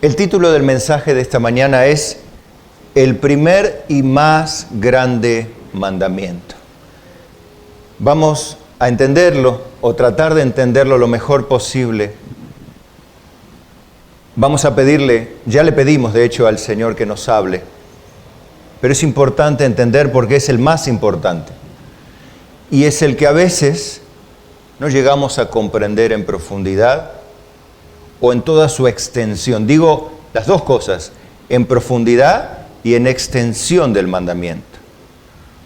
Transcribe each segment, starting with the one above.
El título del mensaje de esta mañana es El primer y más grande mandamiento. Vamos a entenderlo o tratar de entenderlo lo mejor posible. Vamos a pedirle, ya le pedimos de hecho al Señor que nos hable, pero es importante entender porque es el más importante y es el que a veces no llegamos a comprender en profundidad o en toda su extensión. Digo las dos cosas, en profundidad y en extensión del mandamiento,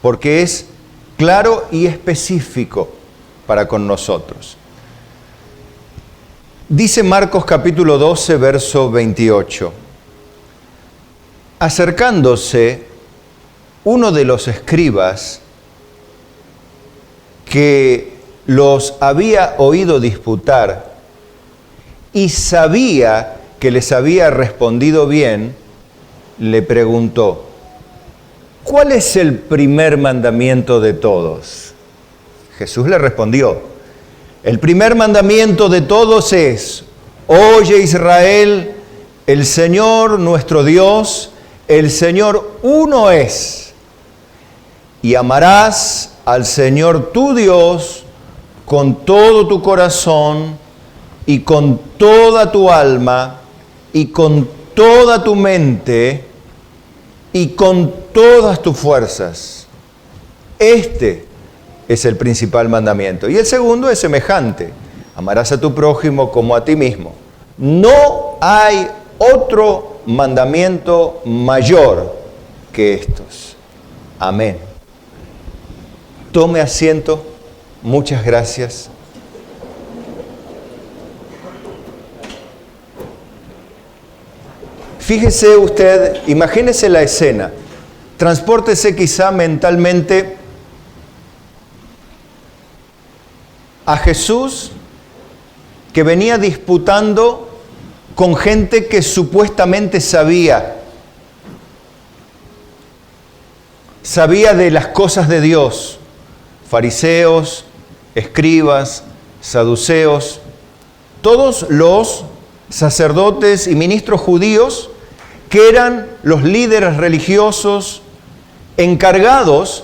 porque es claro y específico para con nosotros. Dice Marcos capítulo 12, verso 28. Acercándose uno de los escribas que los había oído disputar y sabía que les había respondido bien, le preguntó: ¿cuál es el primer mandamiento de todos? Jesús le respondió: el primer mandamiento de todos es: oye Israel, el Señor nuestro Dios, el Señor uno es, y amarás al Señor tu Dios con todo tu corazón y con toda tu alma y con toda tu mente y con todas tus fuerzas. Este es el principal mandamiento. Y el segundo es semejante: amarás a tu prójimo como a ti mismo. No hay otro mandamiento mayor que estos. Amén. Tome asiento. Muchas gracias. Fíjese usted, imagínese la escena. Transpórtese quizá mentalmente a Jesús, que venía disputando con gente que supuestamente sabía de las cosas de Dios: fariseos, escribas, saduceos, todos los sacerdotes y ministros judíos que eran los líderes religiosos encargados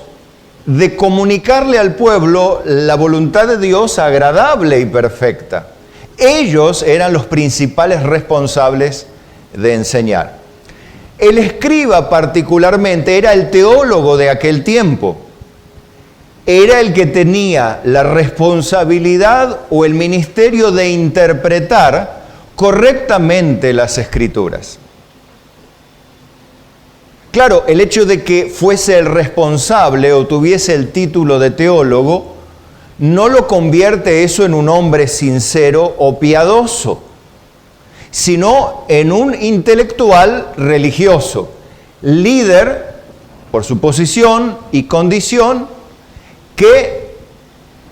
de comunicarle al pueblo la voluntad de Dios agradable y perfecta. Ellos eran los principales responsables de enseñar. El escriba particularmente era el teólogo de aquel tiempo. Era el que tenía la responsabilidad o el ministerio de interpretar correctamente las Escrituras. Claro, el hecho de que fuese el responsable o tuviese el título de teólogo no lo convierte eso en un hombre sincero o piadoso, sino en un intelectual religioso, líder por su posición y condición, que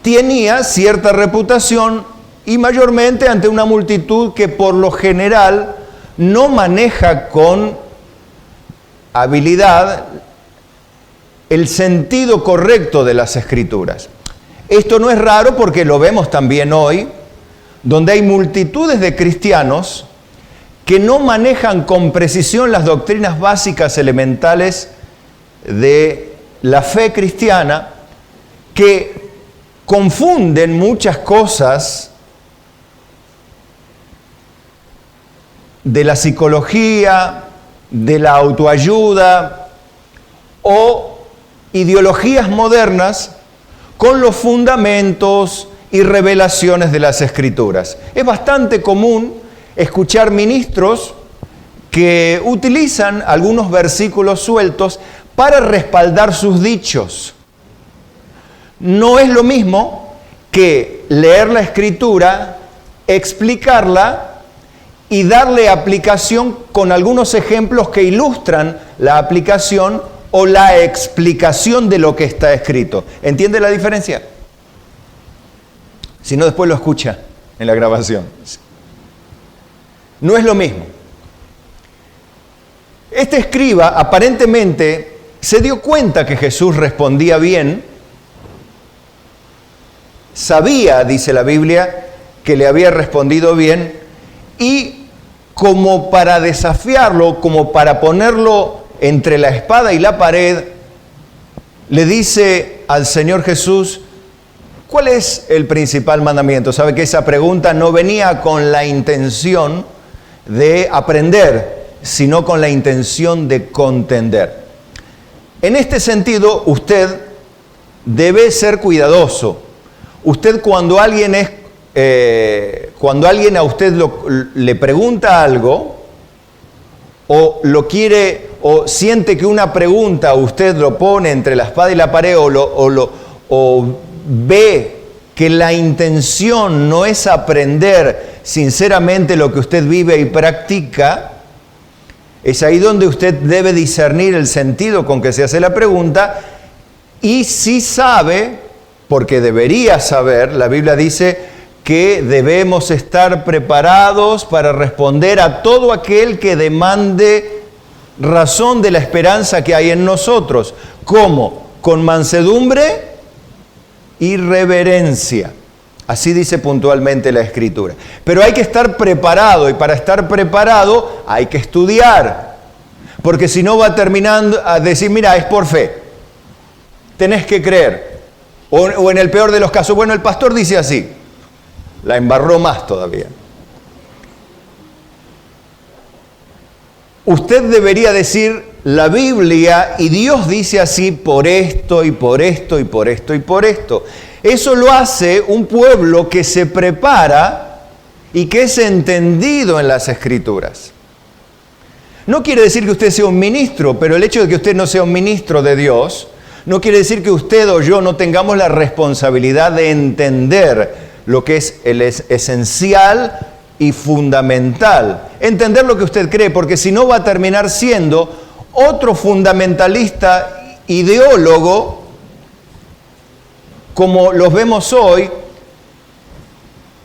tenía cierta reputación y mayormente ante una multitud que por lo general no maneja con habilidad el sentido correcto de las Escrituras. Esto no es raro porque lo vemos también hoy, donde hay multitudes de cristianos que no manejan con precisión las doctrinas básicas elementales de la fe cristiana, que confunden muchas cosas de la psicología, de la autoayuda o ideologías modernas con los fundamentos y revelaciones de las Escrituras. Es bastante común escuchar ministros que utilizan algunos versículos sueltos para respaldar sus dichos. No es lo mismo que leer la Escritura, explicarla y darle aplicación con algunos ejemplos que ilustran la aplicación o la explicación de lo que está escrito. ¿Entiende la diferencia? Si no, después lo escucha en la grabación. No es lo mismo. Este escriba aparentemente se dio cuenta que Jesús respondía bien. Sabía, dice la Biblia, que le había respondido bien y como para desafiarlo, como para ponerlo entre la espada y la pared, le dice al Señor Jesús, ¿cuál es el principal mandamiento? Sabe que esa pregunta no venía con la intención de aprender, sino con la intención de contender. En este sentido, usted debe ser cuidadoso. Usted cuando alguien a usted le pregunta algo, o lo quiere, o siente que una pregunta usted lo pone entre la espada y la pared, o ve que la intención no es aprender sinceramente lo que usted vive y practica, es ahí donde usted debe discernir el sentido con que se hace la pregunta, y si sabe, porque debería saber, la Biblia dice que debemos estar preparados para responder a todo aquel que demande razón de la esperanza que hay en nosotros. ¿Cómo? Con mansedumbre y reverencia. Así dice puntualmente la Escritura. Pero hay que estar preparado, y para estar preparado hay que estudiar. Porque si no va terminando a decir, mira, es por fe. Tenés que creer. O en el peor de los casos, bueno, el pastor dice así. La embarró más todavía. Usted debería decir, la Biblia y Dios dice así por esto y por esto y por esto y por esto. Eso lo hace un pueblo que se prepara y que es entendido en las Escrituras. No quiere decir que usted sea un ministro, pero el hecho de que usted no sea un ministro de Dios, no quiere decir que usted o yo no tengamos la responsabilidad de entender lo que es el esencial y fundamental. Entender lo que usted cree, porque si no va a terminar siendo otro fundamentalista ideólogo, como los vemos hoy,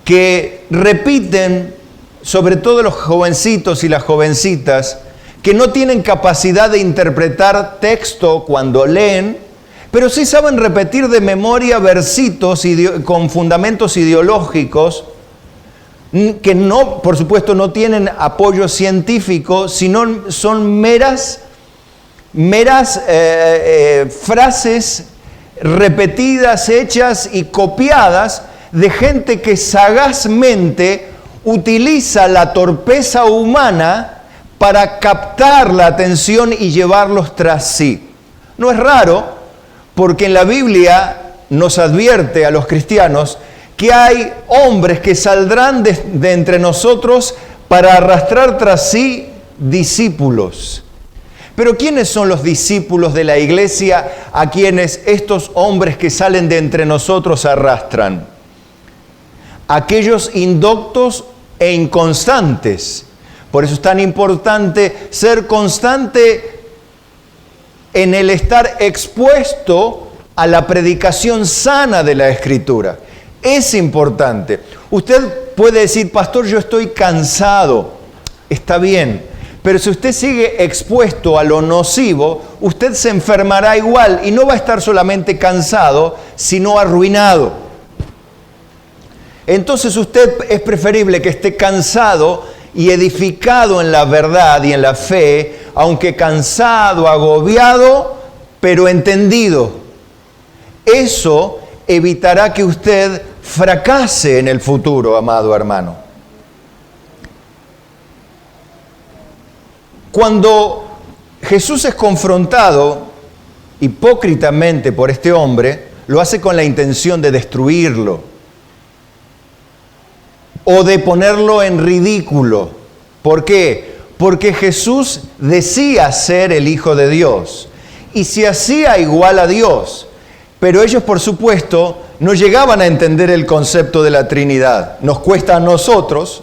que repiten, sobre todo los jovencitos y las jovencitas, que no tienen capacidad de interpretar texto cuando leen, pero sí saben repetir de memoria versitos con fundamentos ideológicos que no, por supuesto, no tienen apoyo científico, sino son meras frases repetidas, hechas y copiadas de gente que sagazmente utiliza la torpeza humana para captar la atención y llevarlos tras sí. No es raro, porque en la Biblia nos advierte a los cristianos que hay hombres que saldrán de entre nosotros para arrastrar tras sí discípulos. Pero ¿quiénes son los discípulos de la iglesia a quienes estos hombres que salen de entre nosotros arrastran? Aquellos indoctos e inconstantes. Por eso es tan importante ser constante en el estar expuesto a la predicación sana de la Escritura. Es importante. Usted puede decir, pastor, yo estoy cansado. Está bien. Pero si usted sigue expuesto a lo nocivo, usted se enfermará igual y no va a estar solamente cansado, sino arruinado. Entonces usted es preferible que esté cansado y edificado en la verdad y en la fe, aunque cansado, agobiado, pero entendido. Eso evitará que usted fracase en el futuro, amado hermano. Cuando Jesús es confrontado hipócritamente por este hombre, lo hace con la intención de destruirlo o de ponerlo en ridículo. ¿Por qué? Porque Jesús decía ser el Hijo de Dios y se hacía igual a Dios. Pero ellos, por supuesto, no llegaban a entender el concepto de la Trinidad. Nos cuesta a nosotros.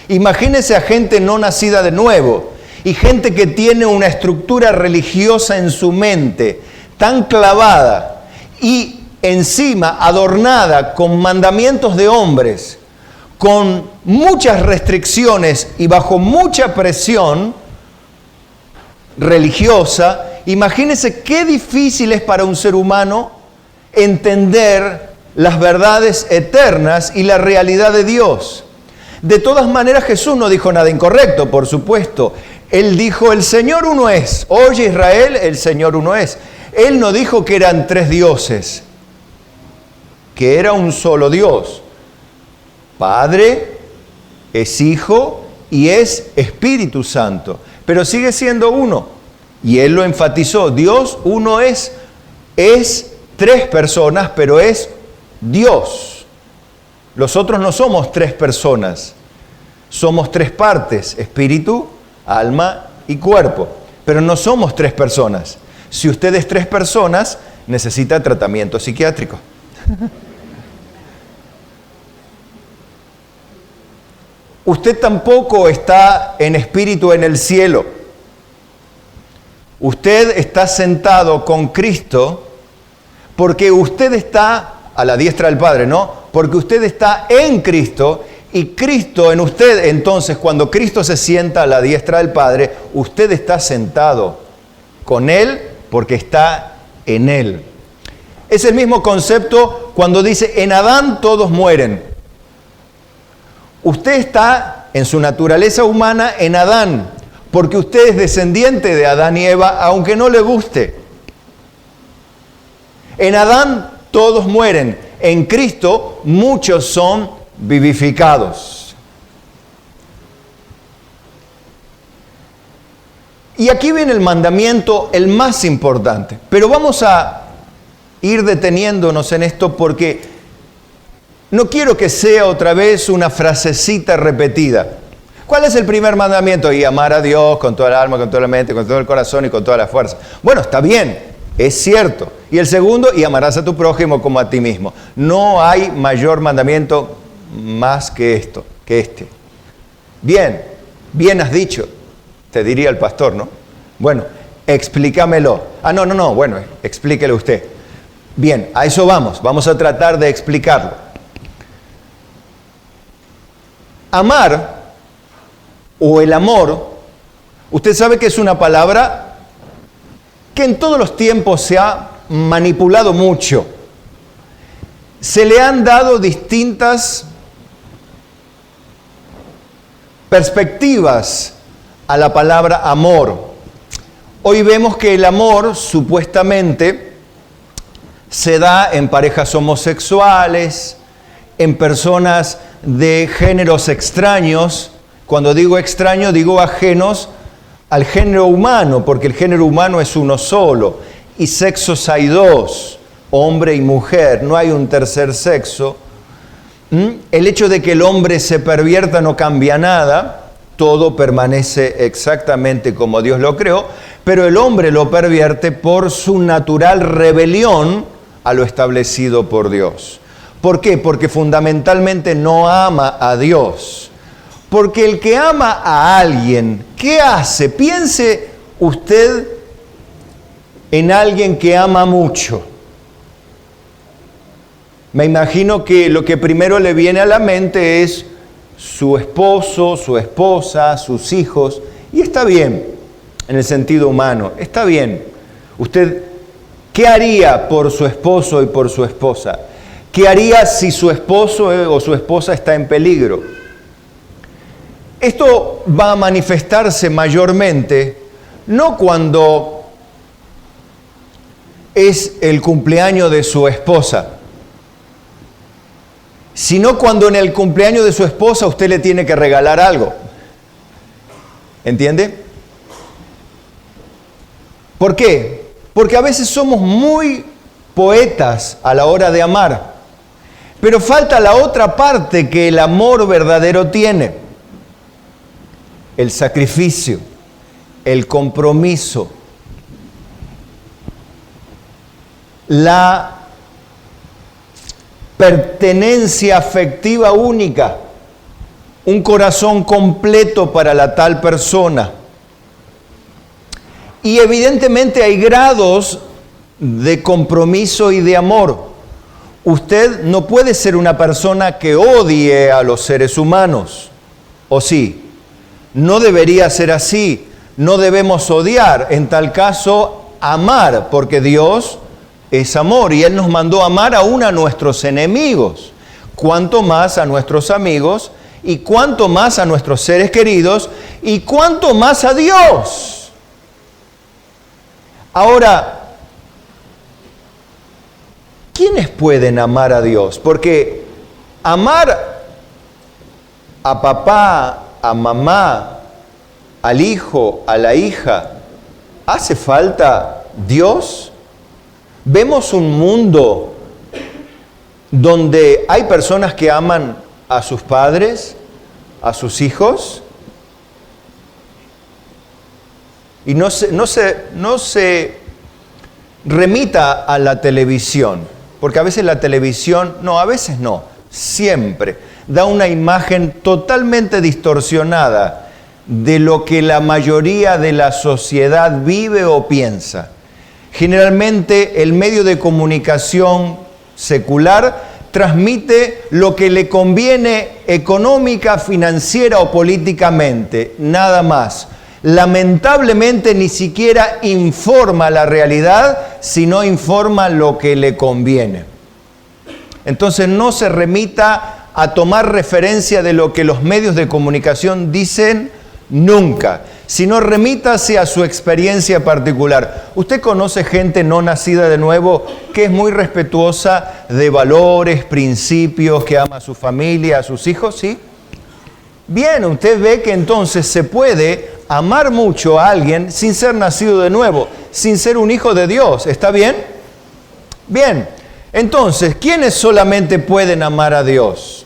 Imagínense a gente no nacida de nuevo y gente que tiene una estructura religiosa en su mente tan clavada y encima adornada con mandamientos de hombres, con muchas restricciones y bajo mucha presión religiosa. Imagínense qué difícil es para un ser humano entender las verdades eternas y la realidad de Dios. De todas maneras, Jesús no dijo nada incorrecto, por supuesto. Él dijo, el Señor uno es. Oye Israel, el Señor uno es. Él no dijo que eran tres dioses, que era un solo Dios. Padre, es Hijo y es Espíritu Santo. Pero sigue siendo uno. Y Él lo enfatizó. Dios uno es tres personas, pero es Dios. Los otros no somos tres personas. Somos tres partes, espíritu, alma y cuerpo. Pero no somos tres personas. Si usted es tres personas, necesita tratamiento psiquiátrico. Usted tampoco está en espíritu en el cielo. Usted está sentado con Cristo porque usted está a la diestra del Padre, ¿no? Porque usted está en Cristo y Cristo en usted. Entonces, cuando Cristo se sienta a la diestra del Padre, usted está sentado con Él porque está en Él. Es el mismo concepto cuando dice, en Adán todos mueren. Usted está en su naturaleza humana en Adán, porque usted es descendiente de Adán y Eva, aunque no le guste. En Adán todos mueren, en Cristo muchos son vivificados. Y aquí viene el mandamiento, el más importante. Pero vamos a ir deteniéndonos en esto porque no quiero que sea otra vez una frasecita repetida. ¿Cuál es el primer mandamiento? Y amar a Dios con toda el alma, con toda la mente, con todo el corazón y con toda la fuerza. Bueno, está bien, es cierto. Y el segundo, y amarás a tu prójimo como a ti mismo. No hay mayor mandamiento más que esto, que este. Bien, bien has dicho, te diría el pastor, ¿no? Bueno, explícamelo. No, bueno, explíquelo usted. Bien, a eso vamos a tratar de explicarlo. Amar o el amor, usted sabe que es una palabra que en todos los tiempos se ha manipulado mucho. Se le han dado distintas perspectivas a la palabra amor. Hoy vemos que el amor supuestamente se da en parejas homosexuales, en personas de géneros extraños. Cuando digo extraño, digo ajenos al género humano, porque el género humano es uno solo, y sexos hay dos, hombre y mujer, no hay un tercer sexo. El hecho de que el hombre se pervierta no cambia nada, todo permanece exactamente como Dios lo creó, pero el hombre lo pervierte por su natural rebelión a lo establecido por Dios. ¿Por qué? Porque fundamentalmente no ama a Dios. Porque el que ama a alguien, ¿qué hace? Piense usted en alguien que ama mucho. Me imagino que lo que primero le viene a la mente es su esposo, su esposa, sus hijos. Y está bien, en el sentido humano, está bien. Usted, ¿qué haría por su esposo y por su esposa? ¿Qué haría si su esposo o su esposa está en peligro? Esto va a manifestarse mayormente, no cuando es el cumpleaños de su esposa, sino cuando en el cumpleaños de su esposa usted le tiene que regalar algo. ¿Entiende? ¿Por qué? Porque a veces somos muy poetas a la hora de amar, pero falta la otra parte que el amor verdadero tiene. El sacrificio, el compromiso, la pertenencia afectiva única, un corazón completo para la tal persona. Y evidentemente hay grados de compromiso y de amor. Usted no puede ser una persona que odie a los seres humanos, ¿o sí? No debería ser así, no debemos odiar, en tal caso amar, porque Dios es amor y Él nos mandó amar aún a nuestros enemigos, cuanto más a nuestros amigos y cuánto más a nuestros seres queridos, y cuánto más a Dios. Ahora, ¿quiénes pueden amar a Dios? Porque amar a papá, a mamá, al hijo, a la hija, ¿hace falta Dios? Vemos un mundo donde hay personas que aman a sus padres, a sus hijos, y no se remita a la televisión, porque a veces la televisión, a veces no, siempre da una imagen totalmente distorsionada de lo que la mayoría de la sociedad vive o piensa. Generalmente el medio de comunicación secular transmite lo que le conviene económica, financiera o políticamente, nada más. Lamentablemente ni siquiera informa la realidad, sino informa lo que le conviene. Entonces no se remita a tomar referencia de lo que los medios de comunicación dicen nunca, sino remítase a su experiencia particular. ¿Usted conoce gente no nacida de nuevo que es muy respetuosa de valores, principios, que ama a su familia, a sus hijos? ¿Sí? Bien, usted ve que entonces se puede amar mucho a alguien sin ser nacido de nuevo, sin ser un hijo de Dios. ¿Está bien? Bien. Entonces, ¿quiénes solamente pueden amar a Dios?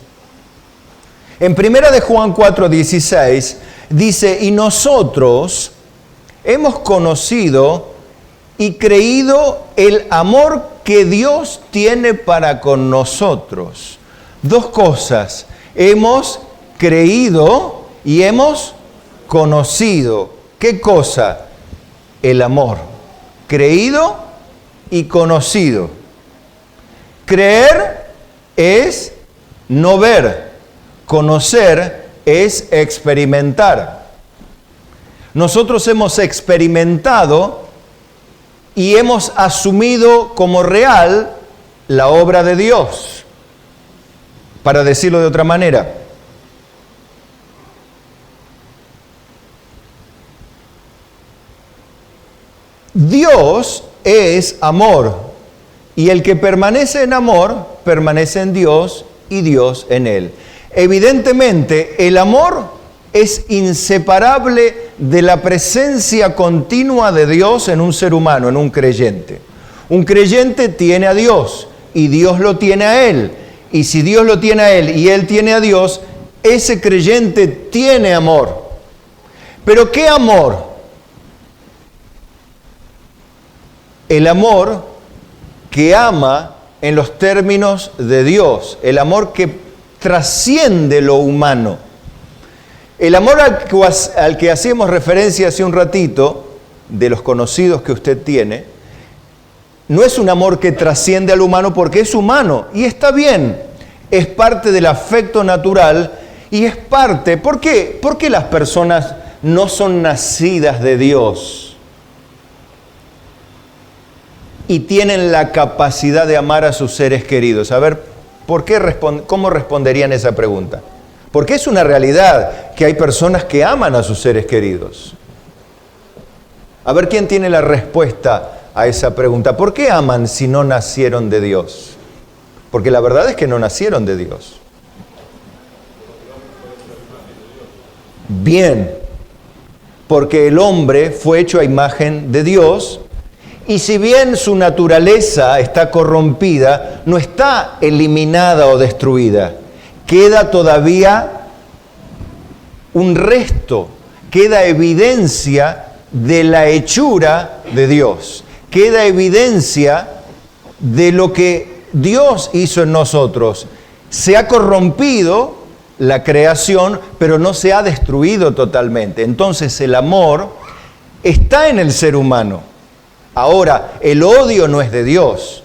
En 1 de Juan 4:16 dice, y nosotros hemos conocido y creído el amor que Dios tiene para con nosotros. Dos cosas, hemos creído y hemos conocido. ¿Qué cosa? El amor. Creído y conocido. Creer es no ver, conocer es experimentar. Nosotros hemos experimentado y hemos asumido como real la obra de Dios. Para decirlo de otra manera, Dios es amor, y el que permanece en amor, permanece en Dios y Dios en él. Evidentemente, el amor es inseparable de la presencia continua de Dios en un ser humano, en un creyente. Un creyente tiene a Dios y Dios lo tiene a él. Y si Dios lo tiene a él y él tiene a Dios, ese creyente tiene amor. ¿Pero qué amor? El amor que ama en los términos de Dios, el amor que trasciende lo humano. El amor al que hacíamos referencia hace un ratito, de los conocidos que usted tiene, no es un amor que trasciende al humano porque es humano y está bien, es parte del afecto natural y es parte. ¿Por qué? Porque las personas no son nacidas de Dios y tienen la capacidad de amar a sus seres queridos. A ver, ¿cómo responderían esa pregunta? Porque es una realidad que hay personas que aman a sus seres queridos. A ver, ¿quién tiene la respuesta a esa pregunta? ¿Por qué aman si no nacieron de Dios? Porque la verdad es que no nacieron de Dios. Bien, porque el hombre fue hecho a imagen de Dios. Y si bien su naturaleza está corrompida, no está eliminada o destruida. Queda todavía un resto, queda evidencia de la hechura de Dios. Queda evidencia de lo que Dios hizo en nosotros. Se ha corrompido la creación, pero no se ha destruido totalmente. Entonces el amor está en el ser humano. Ahora, el odio no es de Dios,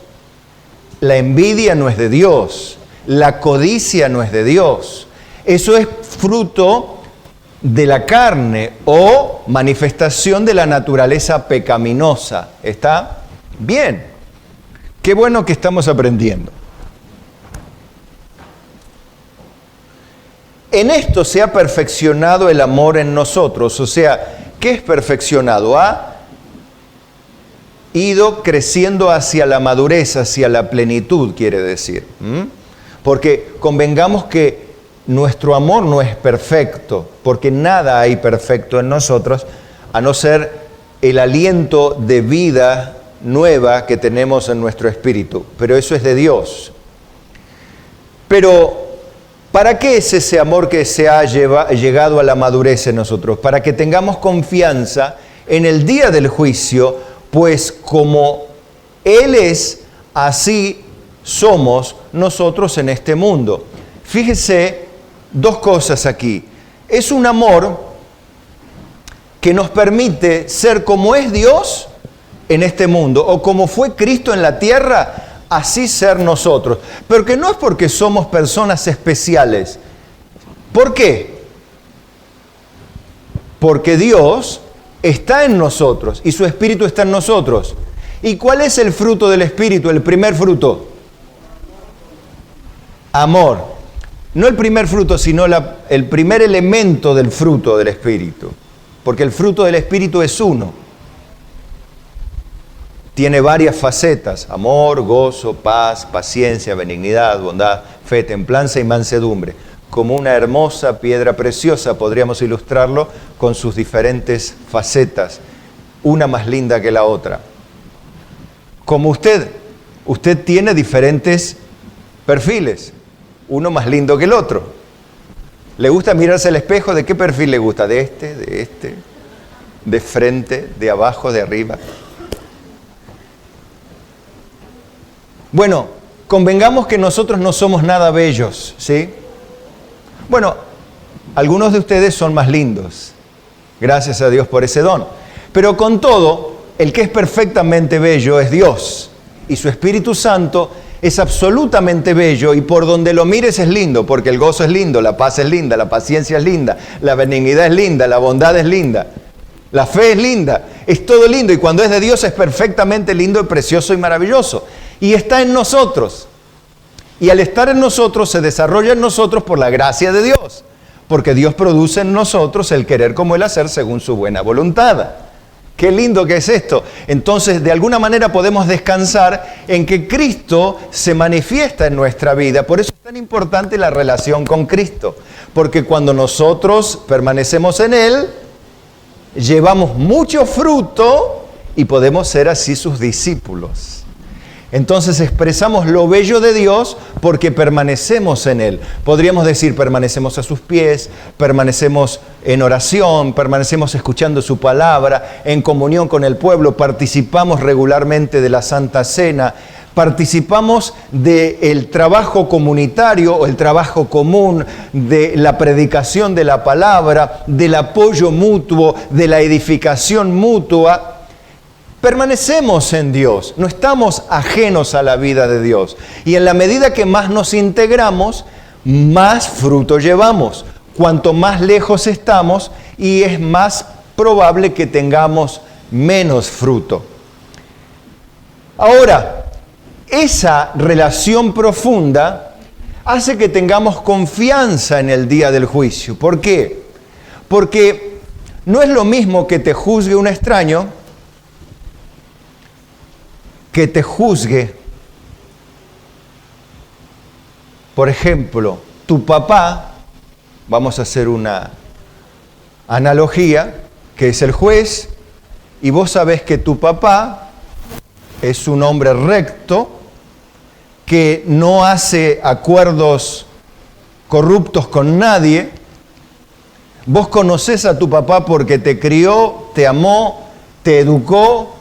la envidia no es de Dios, la codicia no es de Dios. Eso es fruto de la carne o manifestación de la naturaleza pecaminosa. ¿Está bien? Qué bueno que estamos aprendiendo. En esto se ha perfeccionado el amor en nosotros. O sea, ¿qué es perfeccionado? Ha ido creciendo hacia la madurez, hacia la plenitud, quiere decir. Porque convengamos que nuestro amor no es perfecto, porque nada hay perfecto en nosotros, a no ser el aliento de vida nueva que tenemos en nuestro espíritu. Pero eso es de Dios. Pero ¿para qué es ese amor que se ha llegado a la madurez en nosotros? Para que tengamos confianza en el día del juicio, pues como Él es, así somos nosotros en este mundo. Fíjese dos cosas aquí. Es un amor que nos permite ser como es Dios en este mundo, o como fue Cristo en la tierra, así ser nosotros. Pero que no es porque somos personas especiales. ¿Por qué? Porque Dios está en nosotros y su Espíritu está en nosotros. ¿Y cuál es el fruto del Espíritu? El primer fruto. Amor. No el primer fruto, sino el primer elemento del fruto del Espíritu. Porque el fruto del Espíritu es uno. Tiene varias facetas: amor, gozo, paz, paciencia, benignidad, bondad, fe, templanza y mansedumbre. Como una hermosa piedra preciosa, podríamos ilustrarlo con sus diferentes facetas, una más linda que la otra. Como usted tiene diferentes perfiles, uno más lindo que el otro. ¿Le gusta mirarse al espejo? ¿De qué perfil le gusta? ¿De este, de frente, de abajo, de arriba? Bueno, convengamos que nosotros no somos nada bellos, ¿sí? Bueno, algunos de ustedes son más lindos. Gracias a Dios por ese don. Pero con todo, el que es perfectamente bello es Dios. Y su Espíritu Santo es absolutamente bello, y por donde lo mires es lindo, porque el gozo es lindo, la paz es linda, la paciencia es linda, la benignidad es linda, la bondad es linda, la fe es linda, es todo lindo, y cuando es de Dios es perfectamente lindo, precioso y maravilloso. Y está en nosotros. Y al estar en nosotros, se desarrolla en nosotros por la gracia de Dios. Porque Dios produce en nosotros el querer como el hacer según su buena voluntad. ¡Qué lindo que es esto! Entonces, de alguna manera podemos descansar en que Cristo se manifiesta en nuestra vida. Por eso es tan importante la relación con Cristo. Porque cuando nosotros permanecemos en Él, llevamos mucho fruto y podemos ser así sus discípulos. Entonces expresamos lo bello de Dios porque permanecemos en Él. Podríamos decir, permanecemos a sus pies, permanecemos en oración, permanecemos escuchando su palabra, en comunión con el pueblo, participamos regularmente de la Santa Cena, participamos del trabajo comunitario o el trabajo común, de la predicación de la palabra, del apoyo mutuo, de la edificación mutua. Permanecemos en Dios, no estamos ajenos a la vida de Dios. Y en la medida que más nos integramos, más fruto llevamos. Cuanto más lejos estamos, y es más probable que tengamos menos fruto. Ahora, esa relación profunda hace que tengamos confianza en el día del juicio. ¿Por qué? Porque no es lo mismo que te juzgue un extraño que te juzgue. Por ejemplo, tu papá, vamos a hacer una analogía, que es el juez, y vos sabés que tu papá es un hombre recto, que no hace acuerdos corruptos con nadie. Vos conocés a tu papá porque te crió, te amó, te educó,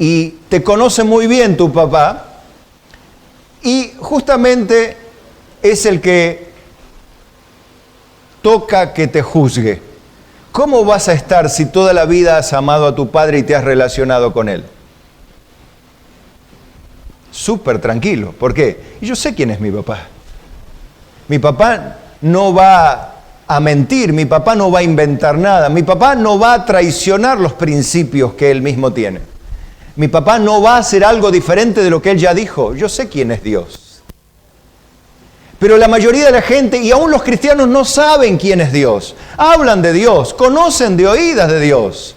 y te conoce muy bien tu papá, y justamente es el que toca que te juzgue. ¿Cómo vas a estar si toda la vida has amado a tu padre y te has relacionado con él? Súper tranquilo. ¿Por qué? Y yo sé quién es mi papá. Mi papá no va a mentir, mi papá no va a inventar nada, mi papá no va a traicionar los principios que él mismo tiene. Mi papá no va a hacer algo diferente de lo que él ya dijo. Yo sé quién es Dios. Pero la mayoría de la gente, y aún los cristianos, no saben quién es Dios. Hablan de Dios, conocen de oídas de Dios,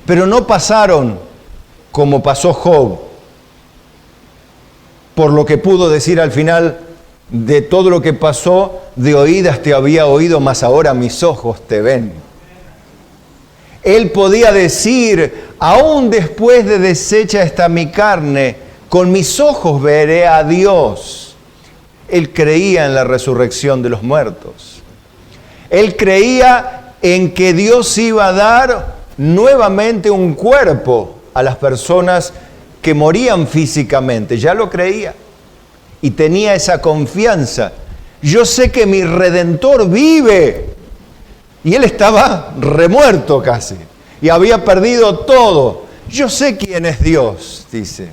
pero no pasaron como pasó Job, por lo que pudo decir al final de todo lo que pasó: de oídas te había oído, mas ahora mis ojos te ven. Él podía decir: aún después de deshecha está mi carne, con mis ojos veré a Dios. Él creía en la resurrección de los muertos. Él creía en que Dios iba a dar nuevamente un cuerpo a las personas que morían físicamente. Ya lo creía. Y tenía esa confianza. Yo sé que mi Redentor vive. Y él estaba remuerto casi. Y había perdido todo. Yo sé quién es Dios, dice.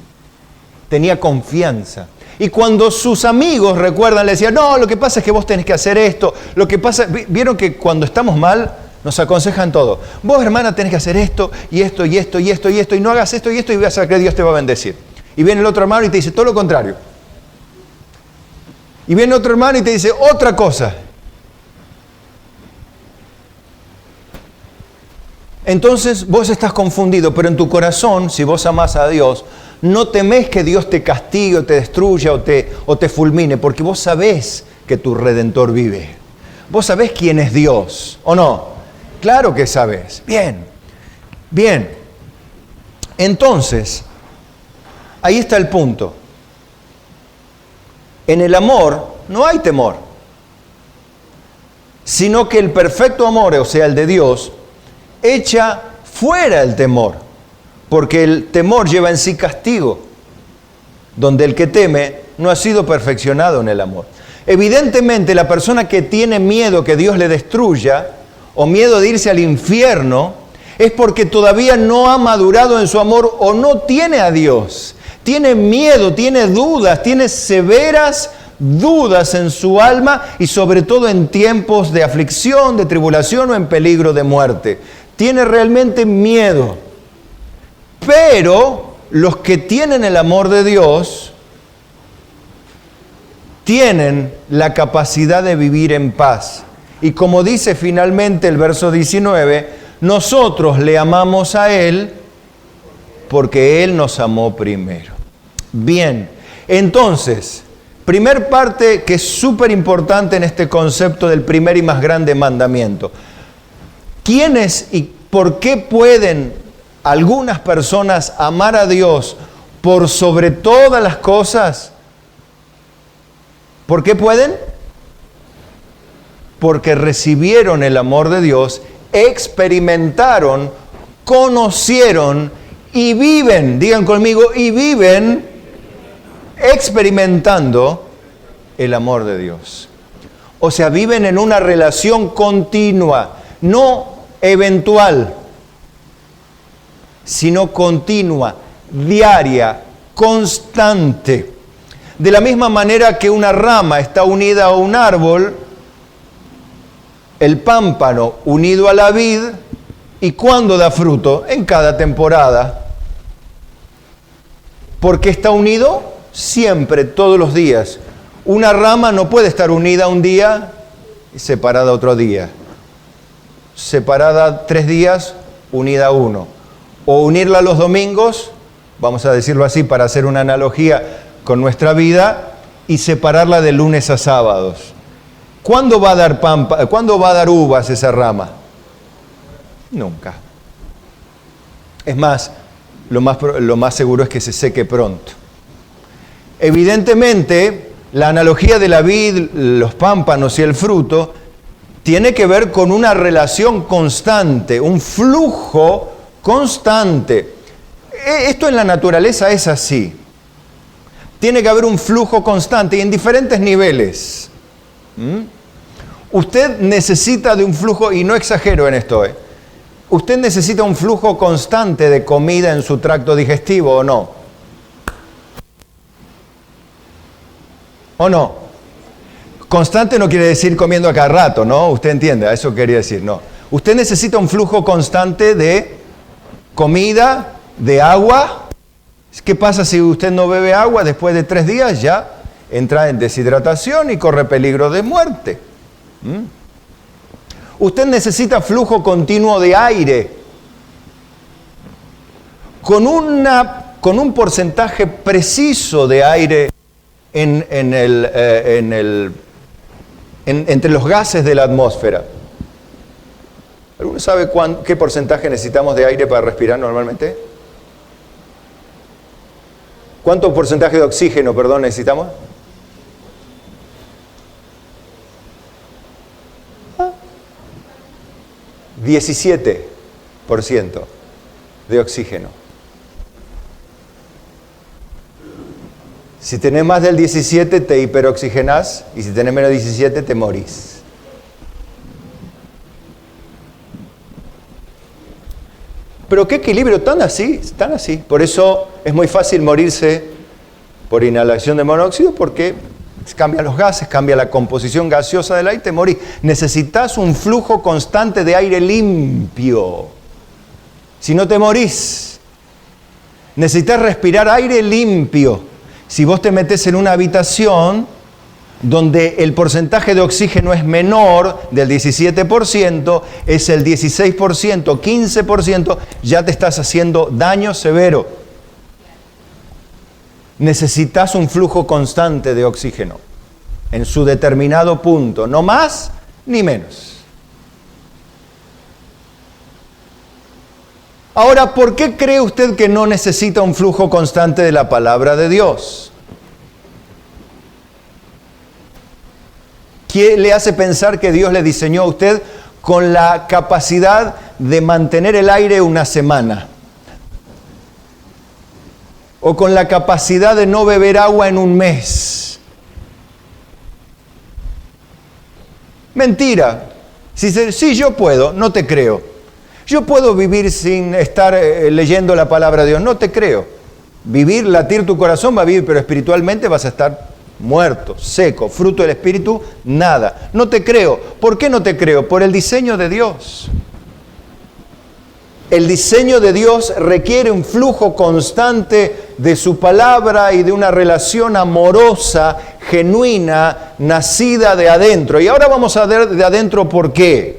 Tenía confianza. Y cuando sus amigos, recuerdan, le decían: no, lo que pasa es que vos tenés que hacer esto. Lo que pasa, vieron que cuando estamos mal, nos aconsejan todo. Vos, hermana, tenés que hacer esto, y esto, y esto, y esto, y esto, y no hagas esto y esto, y vas a ver que Dios te va a bendecir. Y viene el otro hermano y te dice todo lo contrario. Y viene otro hermano y te dice otra cosa. Entonces vos estás confundido, pero en tu corazón, si vos amás a Dios, no temés que Dios te castigue o te destruya o te fulmine, porque vos sabés que tu Redentor vive. Vos sabés quién es Dios, ¿o no? Claro que sabés. Bien, bien. Entonces, ahí está el punto. En el amor no hay temor, sino que el perfecto amor, o sea, el de Dios, echa fuera el temor, porque el temor lleva en sí castigo, donde el que teme no ha sido perfeccionado en el amor. Evidentemente, la persona que tiene miedo que Dios le destruya, o miedo de irse al infierno, es porque todavía no ha madurado en su amor o no tiene a Dios. Tiene miedo, tiene dudas, tiene severas dudas en su alma, y sobre todo en tiempos de aflicción, de tribulación o en peligro de muerte. Tiene realmente miedo. Pero los que tienen el amor de Dios tienen la capacidad de vivir en paz. Y como dice finalmente el verso 19, nosotros le amamos a Él porque Él nos amó primero. Bien, entonces, primer parte que es súper importante en este concepto del primer y más grande mandamiento. ¿Quiénes y por qué pueden algunas personas amar a Dios por sobre todas las cosas? ¿Por qué pueden? Porque recibieron el amor de Dios, experimentaron, conocieron y viven, digan conmigo, y viven experimentando el amor de Dios. O sea, viven en una relación continua, no eventual, sino continua, diaria, constante. De la misma manera que una rama está unida a un árbol, el pámpano unido a la vid, ¿y cuándo da fruto? En cada temporada. ¿Por qué está unido? Siempre, todos los días. Una rama no puede estar unida un día y separada otro día. Separada 3 días, unida uno. O unirla los domingos, vamos a decirlo así para hacer una analogía con nuestra vida, y separarla de lunes a sábados. ¿Cuándo va a dar uvas esa rama? Nunca. Es más, lo más seguro es que se seque pronto. Evidentemente, la analogía de la vid, los pámpanos y el fruto tiene que ver con una relación constante, un flujo constante. Esto en la naturaleza es así. Tiene que haber un flujo constante y en diferentes niveles. Usted necesita de un flujo, y no exagero en esto, usted necesita un flujo constante de comida en su tracto digestivo, ¿o no? ¿O no? Constante no quiere decir comiendo a cada rato, ¿no? Usted entiende, a eso quería decir, no. Usted necesita un flujo constante de comida, de agua. ¿Qué pasa si usted no bebe agua después de 3 días? Ya entra en deshidratación y corre peligro de muerte. Usted necesita flujo continuo de aire con un porcentaje preciso de aire entre los gases de la atmósfera. ¿Alguno sabe qué porcentaje necesitamos de aire para respirar normalmente? ¿Cuánto porcentaje de oxígeno, necesitamos? ¿Ah? 17% de oxígeno. Si tenés más del 17 te hiperoxigenás y si tenés menos de 17 te morís. Pero qué equilibrio tan así. Por eso es muy fácil morirse por inhalación de monóxido, porque cambian los gases, cambia la composición gaseosa del aire, te morís. Necesitas un flujo constante de aire limpio. Si no te morís. Necesitas respirar aire limpio. Si vos te metés en una habitación donde el porcentaje de oxígeno es menor del 17%, es el 16%, 15%, ya te estás haciendo daño severo. Necesitas un flujo constante de oxígeno en su determinado punto, no más ni menos. Ahora, ¿por qué cree usted que no necesita un flujo constante de la palabra de Dios? ¿Qué le hace pensar que Dios le diseñó a usted con la capacidad de mantener el aire una semana? ¿O con la capacidad de no beber agua en un mes? Mentira. Sí, yo puedo, no te creo. Yo puedo vivir sin estar leyendo la palabra de Dios, no te creo. Vivir, latir tu corazón va a vivir, pero espiritualmente vas a estar muerto, seco, fruto del Espíritu, nada. No te creo. ¿Por qué no te creo? Por el diseño de Dios. El diseño de Dios requiere un flujo constante de su palabra y de una relación amorosa, genuina, nacida de adentro. Y ahora vamos a ver de adentro por qué.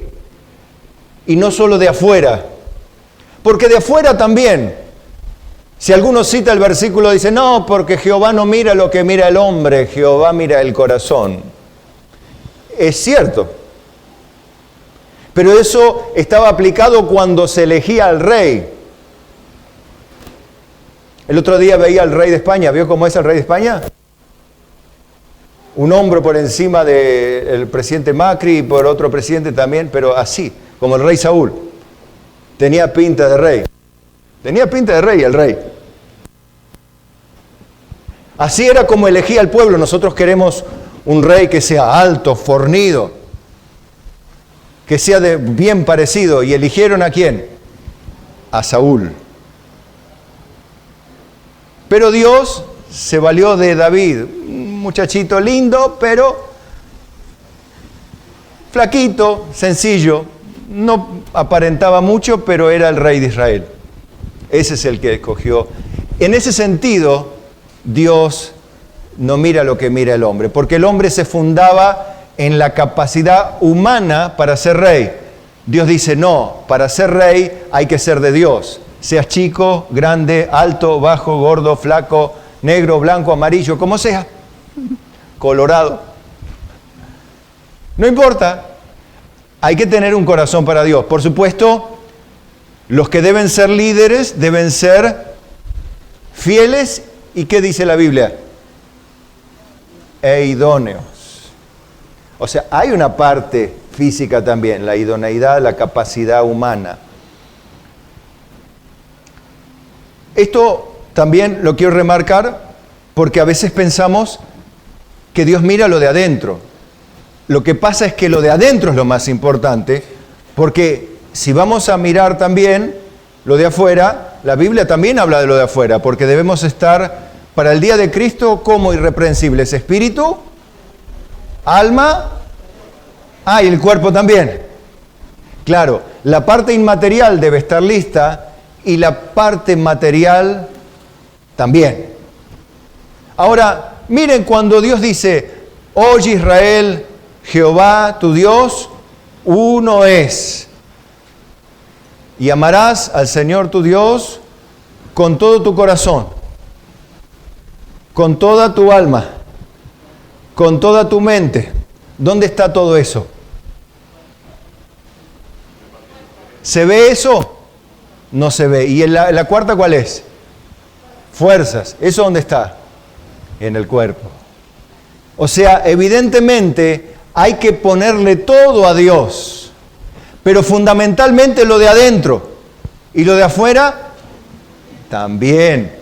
Y no solo de afuera. Porque de afuera también. Si alguno cita el versículo, dice, no, porque Jehová no mira lo que mira el hombre, Jehová mira el corazón. Es cierto. Pero eso estaba aplicado cuando se elegía al rey. El otro día veía al rey de España. ¿Vio cómo es el rey de España? Un hombro por encima del presidente Macri y por otro presidente también, pero así, como el rey Saúl. Tenía pinta de rey. Tenía pinta de rey el rey. Así era como elegía el pueblo. Nosotros queremos un rey que sea alto, fornido, que sea bien parecido. ¿Y eligieron a quién? A Saúl. Pero Dios se valió de David, un muchachito lindo, pero flaquito, sencillo. No aparentaba mucho, pero era el rey de Israel. Ese es el que escogió. En ese sentido, Dios no mira lo que mira el hombre, porque el hombre se fundaba en la capacidad humana para ser rey. Dios dice, no, para ser rey hay que ser de Dios. Seas chico, grande, alto, bajo, gordo, flaco, negro, blanco, amarillo, como sea. Colorado. No importa. Hay que tener un corazón para Dios. Por supuesto, los que deben ser líderes deben ser fieles. ¿Y qué dice la Biblia? E idóneos. O sea, hay una parte física también, la idoneidad, la capacidad humana. Esto también lo quiero remarcar porque a veces pensamos que Dios mira lo de adentro. Lo que pasa es que lo de adentro es lo más importante, porque si vamos a mirar también lo de afuera, la Biblia también habla de lo de afuera, porque debemos estar para el día de Cristo como irreprensibles. Espíritu, alma, y el cuerpo también. Claro, la parte inmaterial debe estar lista y la parte material también. Ahora, Miren cuando Dios dice, oye Israel, Jehová tu Dios, uno es. Y amarás al Señor tu Dios con todo tu corazón, con toda tu alma, con toda tu mente. ¿Dónde está todo eso? ¿Se ve eso? No se ve. ¿Y la cuarta cuál es? Fuerzas. ¿Eso dónde está? En el cuerpo. O sea, evidentemente hay que ponerle todo a Dios, pero fundamentalmente lo de adentro. ¿Y lo de afuera? También.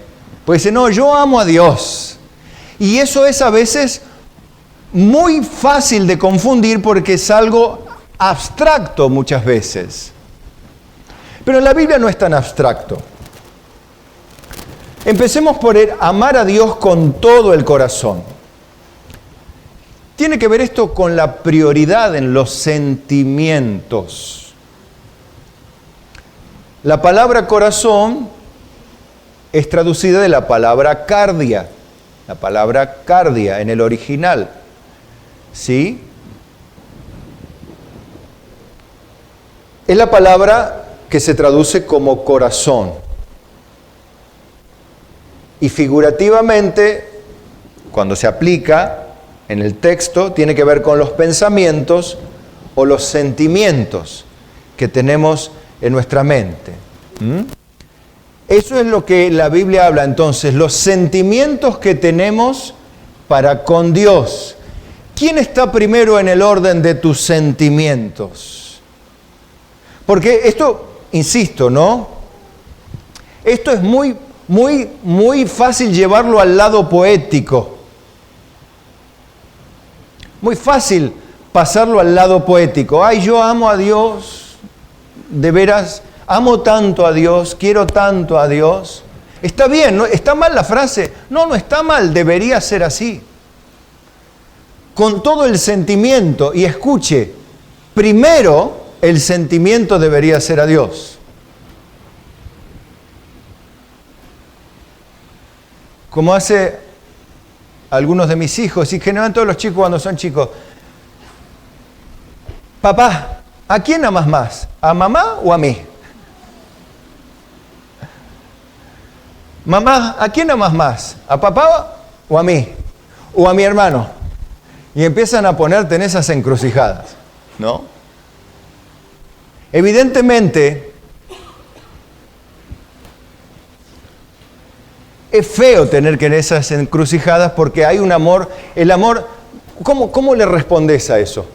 Pues dice, no, yo amo a Dios. Y eso es a veces muy fácil de confundir porque es algo abstracto muchas veces. Pero la Biblia no es tan abstracto. Empecemos por amar a Dios con todo el corazón. Tiene que ver esto con la prioridad en los sentimientos. La palabra corazón es traducida de la palabra cardia. La palabra cardia en el original. ¿Sí? Es la palabra que se traduce como corazón. Y figurativamente, cuando se aplica en el texto, tiene que ver con los pensamientos o los sentimientos que tenemos en nuestra mente. Eso es lo que la Biblia habla entonces, los sentimientos que tenemos para con Dios. ¿Quién está primero en el orden de tus sentimientos? Porque esto, insisto, ¿no? Esto es muy fácil llevarlo al lado poético. Muy fácil pasarlo al lado poético. Ay, yo amo a Dios, de veras, amo tanto a Dios, quiero tanto a Dios. Está bien, ¿no? ¿Está mal la frase? No, no está mal, debería ser así. Con todo el sentimiento, y escuche, primero el sentimiento debería ser a Dios. Como hace algunos de mis hijos, y generalmente todos los chicos cuando son chicos, papá, ¿a quién amas más? ¿A mamá o a mí? Mamá, ¿a quién amas más? ¿A papá o a mí? ¿O a mi hermano? Y empiezan a ponerte en esas encrucijadas, ¿no? Evidentemente, es feo tener que en esas encrucijadas porque hay un amor. El amor, ¿cómo le respondes a eso?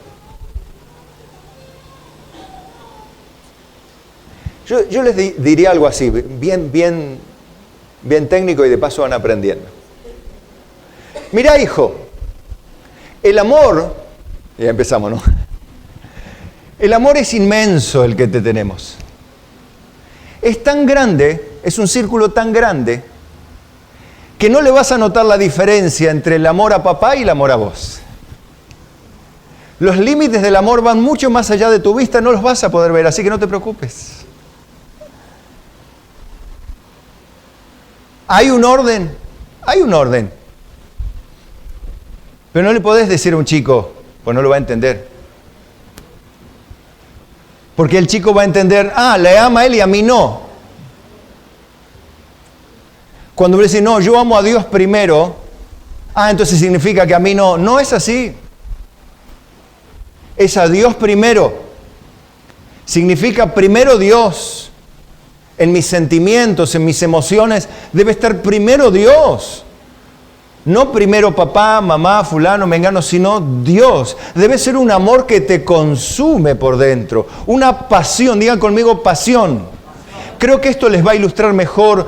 Yo les diría algo así, bien técnico y de paso van aprendiendo. Mirá, hijo, el amor, ya empezamos, ¿no? El amor es inmenso el que te tenemos. Es tan grande, es un círculo tan grande, que no le vas a notar la diferencia entre el amor a papá y el amor a vos. Los límites del amor van mucho más allá de tu vista, no los vas a poder ver, así que no te preocupes. Hay un orden. Pero no le podés decir a un chico, pues no lo va a entender. Porque el chico va a entender, le ama a él y a mí no. Cuando le dice, no, yo amo a Dios primero, entonces significa que a mí no. No es así. Es a Dios primero. Significa primero Dios. En mis sentimientos, en mis emociones, debe estar primero Dios. No primero papá, mamá, fulano, mengano, sino Dios. Debe ser un amor que te consume por dentro. Una pasión, digan conmigo pasión. Creo que esto les va a ilustrar mejor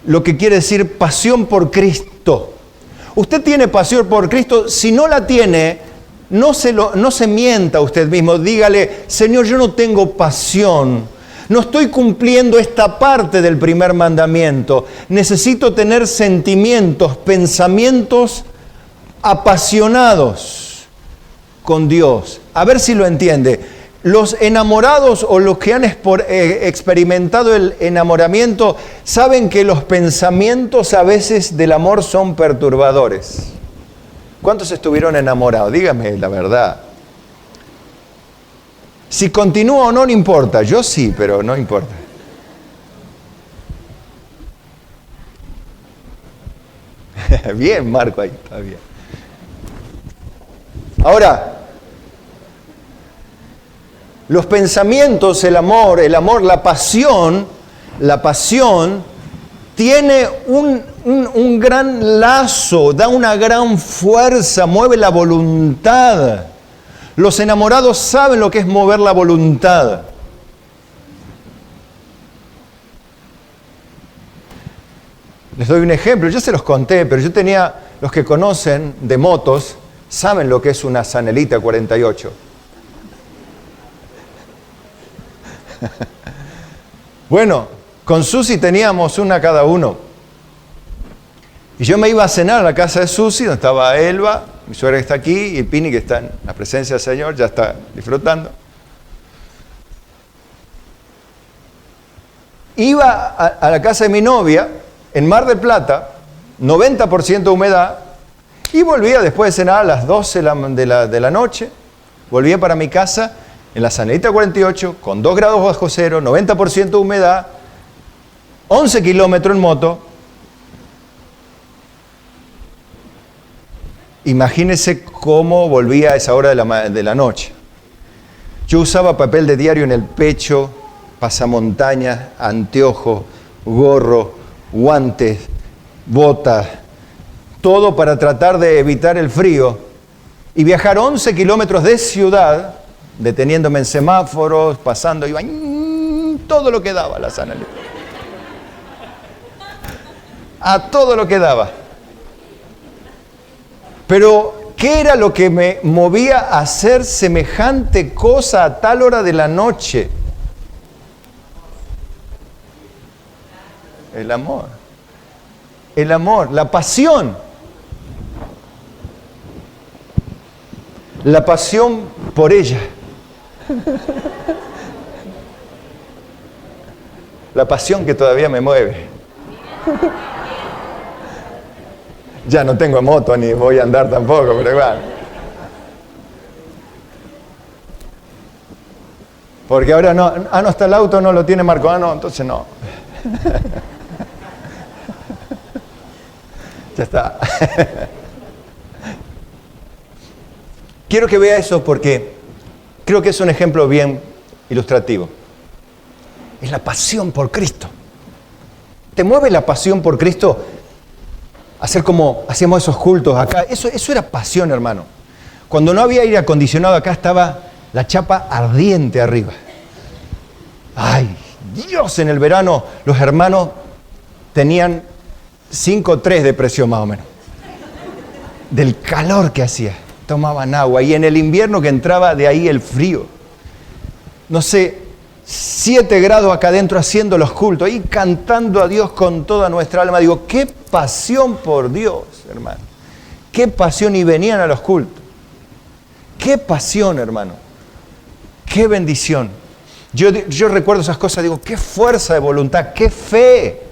lo que quiere decir pasión por Cristo. Usted tiene pasión por Cristo, si no la tiene, no se mienta a usted mismo. Dígale, Señor, yo no tengo pasión. No estoy cumpliendo esta parte del primer mandamiento. Necesito tener sentimientos, pensamientos apasionados con Dios. A ver si lo entiende. Los enamorados o los que han experimentado el enamoramiento saben que los pensamientos a veces del amor son perturbadores. ¿Cuántos estuvieron enamorados? Dígame la verdad. Si continúa o no, no importa. Yo sí, pero no importa. Bien, Marco, ahí está bien. Ahora, los pensamientos, el amor, la pasión tiene un gran lazo, da una gran fuerza, mueve la voluntad. Los enamorados saben lo que es mover la voluntad. Les doy un ejemplo, ya se los conté, pero yo tenía, los que conocen de motos, saben lo que es una Zanelita 48. Bueno, con Susi teníamos una cada uno. Y yo me iba a cenar a la casa de Susi, donde estaba Elba, mi suegra que está aquí, y Pini que está en la presencia del Señor, ya está disfrutando. Iba a la casa de mi novia, en Mar del Plata, 90% humedad, y volvía después de cenar a las 12 de la noche, volvía para mi casa en la Zanelita 48, con 2 grados bajo cero, 90% humedad, 11 kilómetros en moto. Imagínense cómo volvía a esa hora de la noche. Yo usaba papel de diario en el pecho, pasamontañas, anteojos, gorro, guantes, botas, todo para tratar de evitar el frío y viajar 11 kilómetros de ciudad, deteniéndome en semáforos, pasando, iba todo lo que daba la Zanelita. A todo lo que daba. Pero, ¿qué era lo que me movía a hacer semejante cosa a tal hora de la noche? El amor. El amor, la pasión. La pasión por ella. La pasión que todavía me mueve. Ya no tengo moto ni voy a andar tampoco, pero igual. Porque ahora no está el auto, no lo tiene Marco, no, entonces no. Ya está. Quiero que vea eso porque creo que es un ejemplo bien ilustrativo. Es la pasión por Cristo. ¿Te mueve la pasión por Cristo? Hacer como hacíamos esos cultos acá. Eso era pasión, hermano. Cuando no había aire acondicionado acá estaba la chapa ardiente arriba. Ay, Dios, en el verano los hermanos tenían 5,3 de presión más o menos. Del calor que hacía. Tomaban agua. Y en el invierno que entraba de ahí el frío. No sé, 7 grados acá adentro haciendo los cultos. Ahí cantando a Dios con toda nuestra alma. Digo, qué pasión por Dios, hermano. Qué pasión. Y venían a los cultos. Qué pasión, hermano. Qué bendición. Yo recuerdo esas cosas. Digo, qué fuerza de voluntad. Qué fe.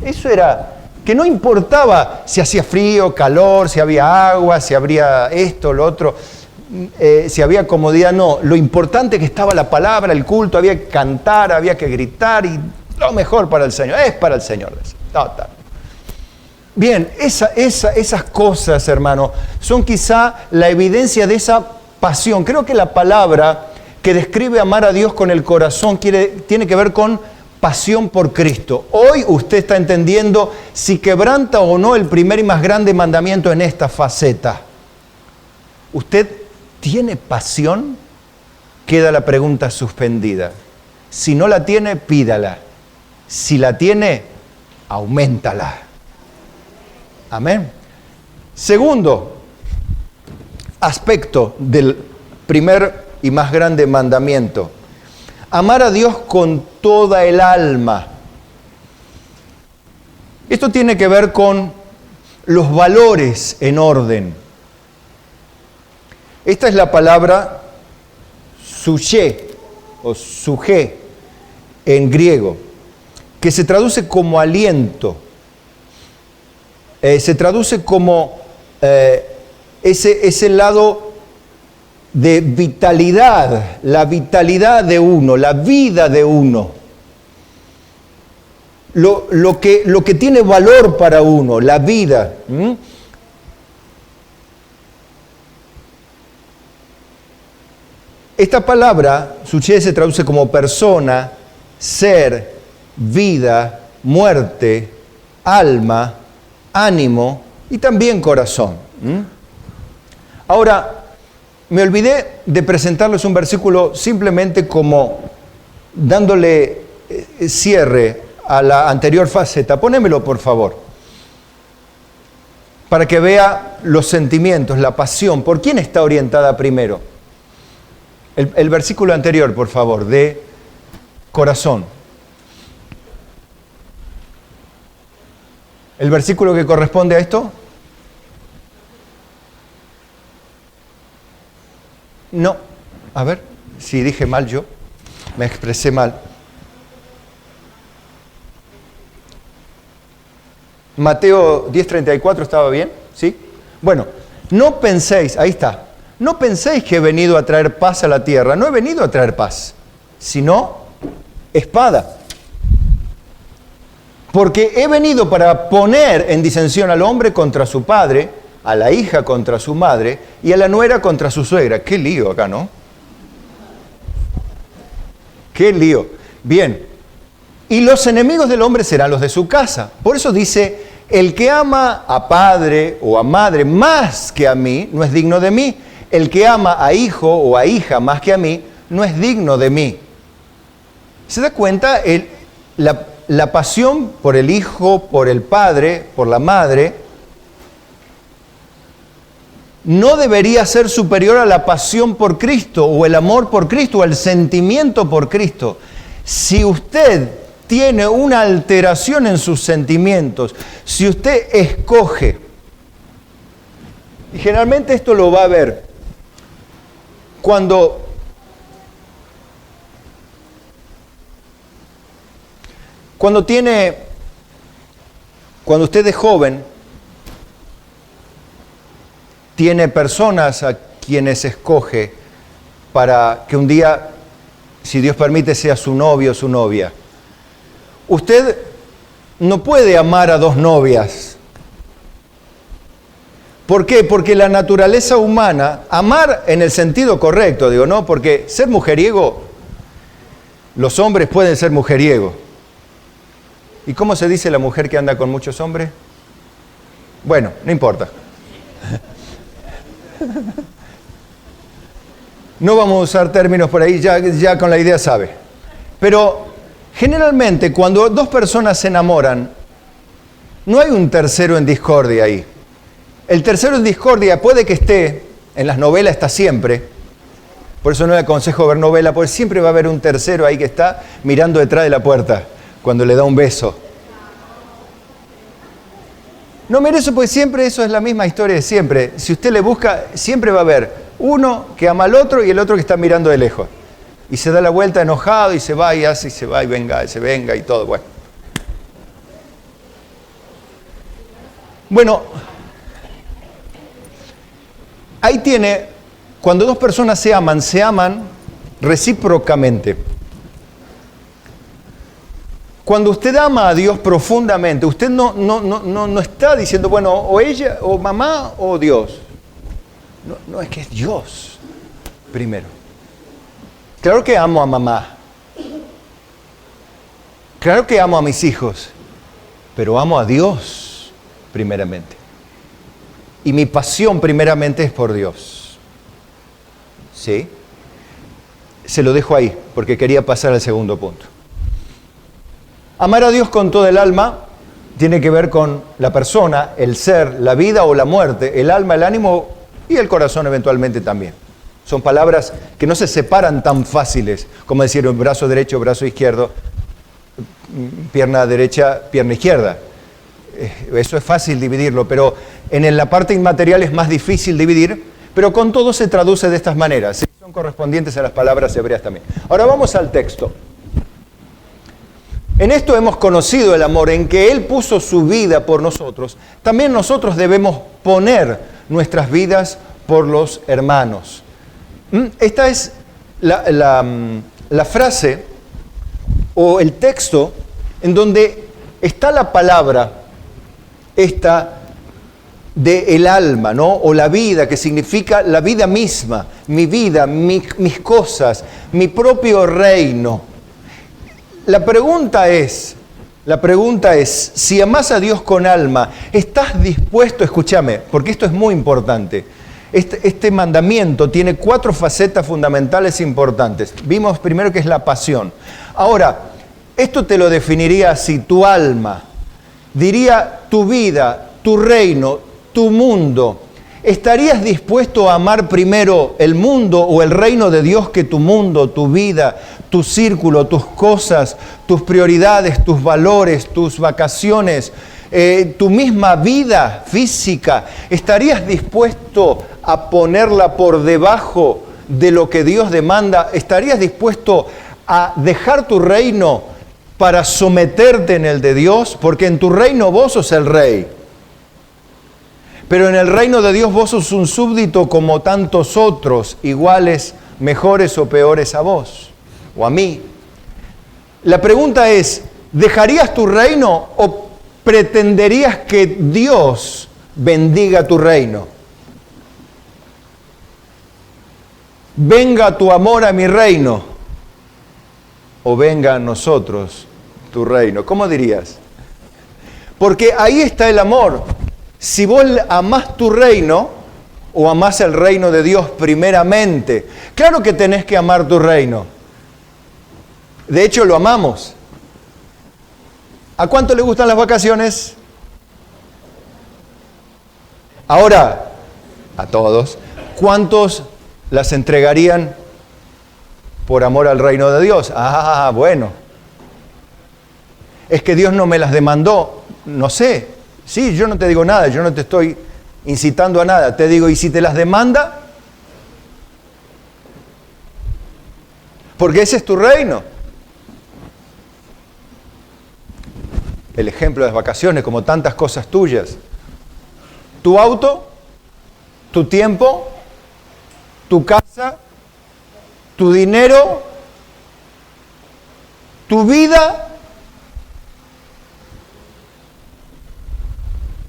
Eso era... que no importaba si hacía frío, calor, si había agua, si habría esto, lo otro, si había comodidad, no. Lo importante es que estaba la palabra, el culto, había que cantar, había que gritar y lo mejor para el Señor, es para el Señor. Total. Bien, esas cosas, hermano, son quizá la evidencia de esa pasión. Creo que la palabra que describe amar a Dios con el corazón tiene que ver con pasión por Cristo. Hoy usted está entendiendo si quebranta o no el primer y más grande mandamiento en esta faceta. ¿Usted tiene pasión? Queda la pregunta suspendida. Si no la tiene, pídala. Si la tiene, auméntala. Amén. Segundo aspecto del primer y más grande mandamiento. Amar a Dios con toda el alma. Esto tiene que ver con los valores en orden. Esta es la palabra suye o suje en griego, que se traduce como aliento. Se traduce como ese lado de vitalidad, la vitalidad de uno, la vida de uno. Lo que tiene valor para uno, la vida. Esta palabra, suché, se traduce como persona, ser, vida, muerte, alma, ánimo y también corazón. Ahora, me olvidé de presentarles un versículo simplemente como dándole cierre a la anterior faceta. Ponémelo, por favor, para que vea los sentimientos, la pasión. ¿Por quién está orientada primero? El versículo anterior, por favor, de corazón. ¿El versículo que corresponde a esto? No. A ver, si dije mal yo, me expresé mal. Mateo 10:34, ¿estaba bien? ¿Sí? Bueno, no penséis, ahí está, no penséis que he venido a traer paz a la tierra. No he venido a traer paz, sino espada. Porque he venido para poner en disensión al hombre contra su padre, a la hija contra su madre y a la nuera contra su suegra. Qué lío acá, ¿no? Qué lío. Bien. Y los enemigos del hombre serán los de su casa. Por eso dice, el que ama a padre o a madre más que a mí, no es digno de mí. El que ama a hijo o a hija más que a mí, no es digno de mí. ¿Se da cuenta? La pasión por el hijo, por el padre, por la madre, no debería ser superior a la pasión por Cristo, o el amor por Cristo, o el sentimiento por Cristo. Si usted tiene una alteración en sus sentimientos, si usted escoge, y generalmente esto lo va a ver cuando usted es joven, tiene personas a quienes escoge para que un día, si Dios permite, sea su novio o su novia. Usted no puede amar a dos novias. ¿Por qué? Porque la naturaleza humana, amar en el sentido correcto, digo, ¿no? Porque ser mujeriego, los hombres pueden ser mujeriegos. ¿Y cómo se dice la mujer que anda con muchos hombres? Bueno, no importa. No vamos a usar términos por ahí, ya con la idea sabe. Pero generalmente cuando dos personas se enamoran, no hay un tercero en discordia ahí. El tercero en discordia puede que esté, en las novelas está siempre, por eso no le aconsejo ver novela, porque siempre va a haber un tercero ahí que está mirando detrás de la puerta cuando le da un beso. No mire eso, porque siempre eso es la misma historia de siempre. Si usted le busca, siempre va a haber uno que ama al otro y el otro que está mirando de lejos. Y se da la vuelta enojado y se va y hace y se va y venga, se venga y todo. Bueno, ahí tiene, cuando dos personas se aman recíprocamente. Cuando usted ama a Dios profundamente, usted no está diciendo, bueno, o ella, o mamá, o Dios. No, es que es Dios primero. Claro que amo a mamá. Claro que amo a mis hijos. Pero amo a Dios primeramente. Y mi pasión primeramente es por Dios. ¿Sí? Se lo dejo ahí, porque quería pasar al segundo punto. Amar a Dios con toda el alma tiene que ver con la persona, el ser, la vida o la muerte, el alma, el ánimo y el corazón eventualmente también. Son palabras que no se separan tan fáciles, como decir brazo derecho, brazo izquierdo, pierna derecha, pierna izquierda. Eso es fácil dividirlo, pero en la parte inmaterial es más difícil dividir, pero con todo se traduce de estas maneras. ¿Sí? Son correspondientes a las palabras hebreas también. Ahora vamos al texto. En esto hemos conocido el amor, en que Él puso su vida por nosotros. También nosotros debemos poner nuestras vidas por los hermanos. Esta es la frase o el texto en donde está la palabra esta de el alma, ¿no? O la vida, que significa la vida misma, mi vida, mis cosas, mi propio reino. La pregunta es, si amas a Dios con alma, ¿estás dispuesto? Escúchame, porque esto es muy importante. Este mandamiento tiene 4 facetas fundamentales importantes. Vimos primero que es la pasión. Ahora, esto te lo definiría así, tu alma. Diría tu vida, tu reino, tu mundo. ¿Estarías dispuesto a amar primero el mundo o el reino de Dios que tu mundo, tu vida, tu círculo, tus cosas, tus prioridades, tus valores, tus vacaciones, tu misma vida física? ¿Estarías dispuesto a ponerla por debajo de lo que Dios demanda? ¿Estarías dispuesto a dejar tu reino para someterte en el de Dios? Porque en tu reino vos sos el rey. Pero en el reino de Dios vos sos un súbdito como tantos otros, iguales, mejores o peores a vos o a mí. La pregunta es, ¿dejarías tu reino o pretenderías que Dios bendiga tu reino? Venga tu amor a mi reino o venga a nosotros tu reino. ¿Cómo dirías? Porque ahí está el amor. Si vos amás tu reino o amás el reino de Dios primeramente, claro que tenés que amar tu reino. De hecho, lo amamos. ¿A cuánto le gustan las vacaciones? Ahora, a todos. ¿Cuántos las entregarían por amor al reino de Dios? Ah, bueno. Es que Dios no me las demandó. No sé. Sí, yo no te digo nada, yo no te estoy incitando a nada. Te digo, ¿y si te las demanda? Porque ese es tu reino. El ejemplo de las vacaciones, como tantas cosas tuyas. Tu auto, tu tiempo, tu casa, tu dinero, tu vida.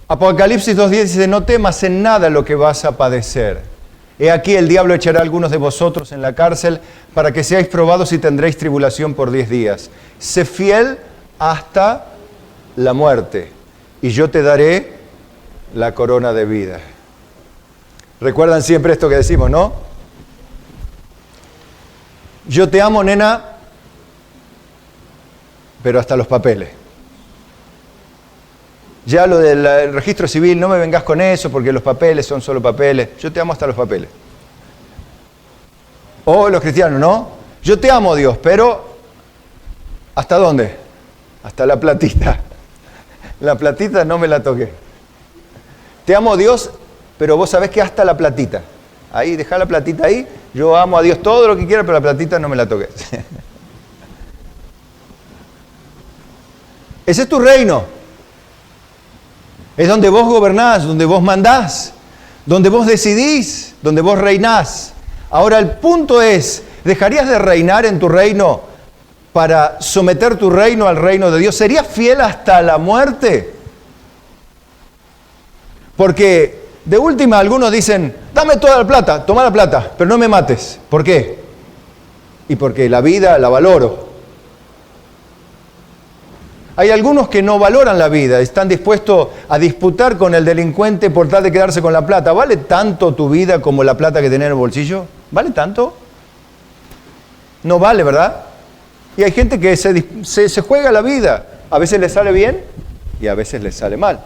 Apocalipsis 2:10 dice, no temas en nada lo que vas a padecer. He aquí el diablo echará a algunos de vosotros en la cárcel para que seáis probados y tendréis tribulación por 10 días. Sé fiel hasta la muerte y yo te daré la corona de vida. Recuerdan siempre esto que decimos, ¿no? Yo te amo, nena, pero hasta los papeles. Ya lo del registro civil, no me vengas con eso porque los papeles son solo papeles. Yo te amo hasta los papeles. O los cristianos, ¿no? Yo te amo, Dios, pero ¿hasta dónde? Hasta la platita. La platita no me la toqué. Te amo, Dios, pero vos sabés que hasta la platita. Ahí, dejá la platita ahí. Yo amo a Dios todo lo que quiera, pero la platita no me la toqué. Ese es tu reino. Es donde vos gobernás, donde vos mandás, donde vos decidís, donde vos reinás. Ahora el punto es, ¿dejarías de reinar en tu reino para someter tu reino al reino de Dios? ¿Serías fiel hasta la muerte? Porque de última algunos dicen, dame toda la plata, toma la plata, pero no me mates. ¿Por qué? Y porque la vida la valoro. Hay algunos que no valoran la vida, están dispuestos a disputar con el delincuente por tal de quedarse con la plata. ¿Vale tanto tu vida como la plata que tenés en el bolsillo? ¿Vale tanto? No vale, ¿verdad? Y hay gente que se juega la vida. A veces le sale bien y a veces le sale mal.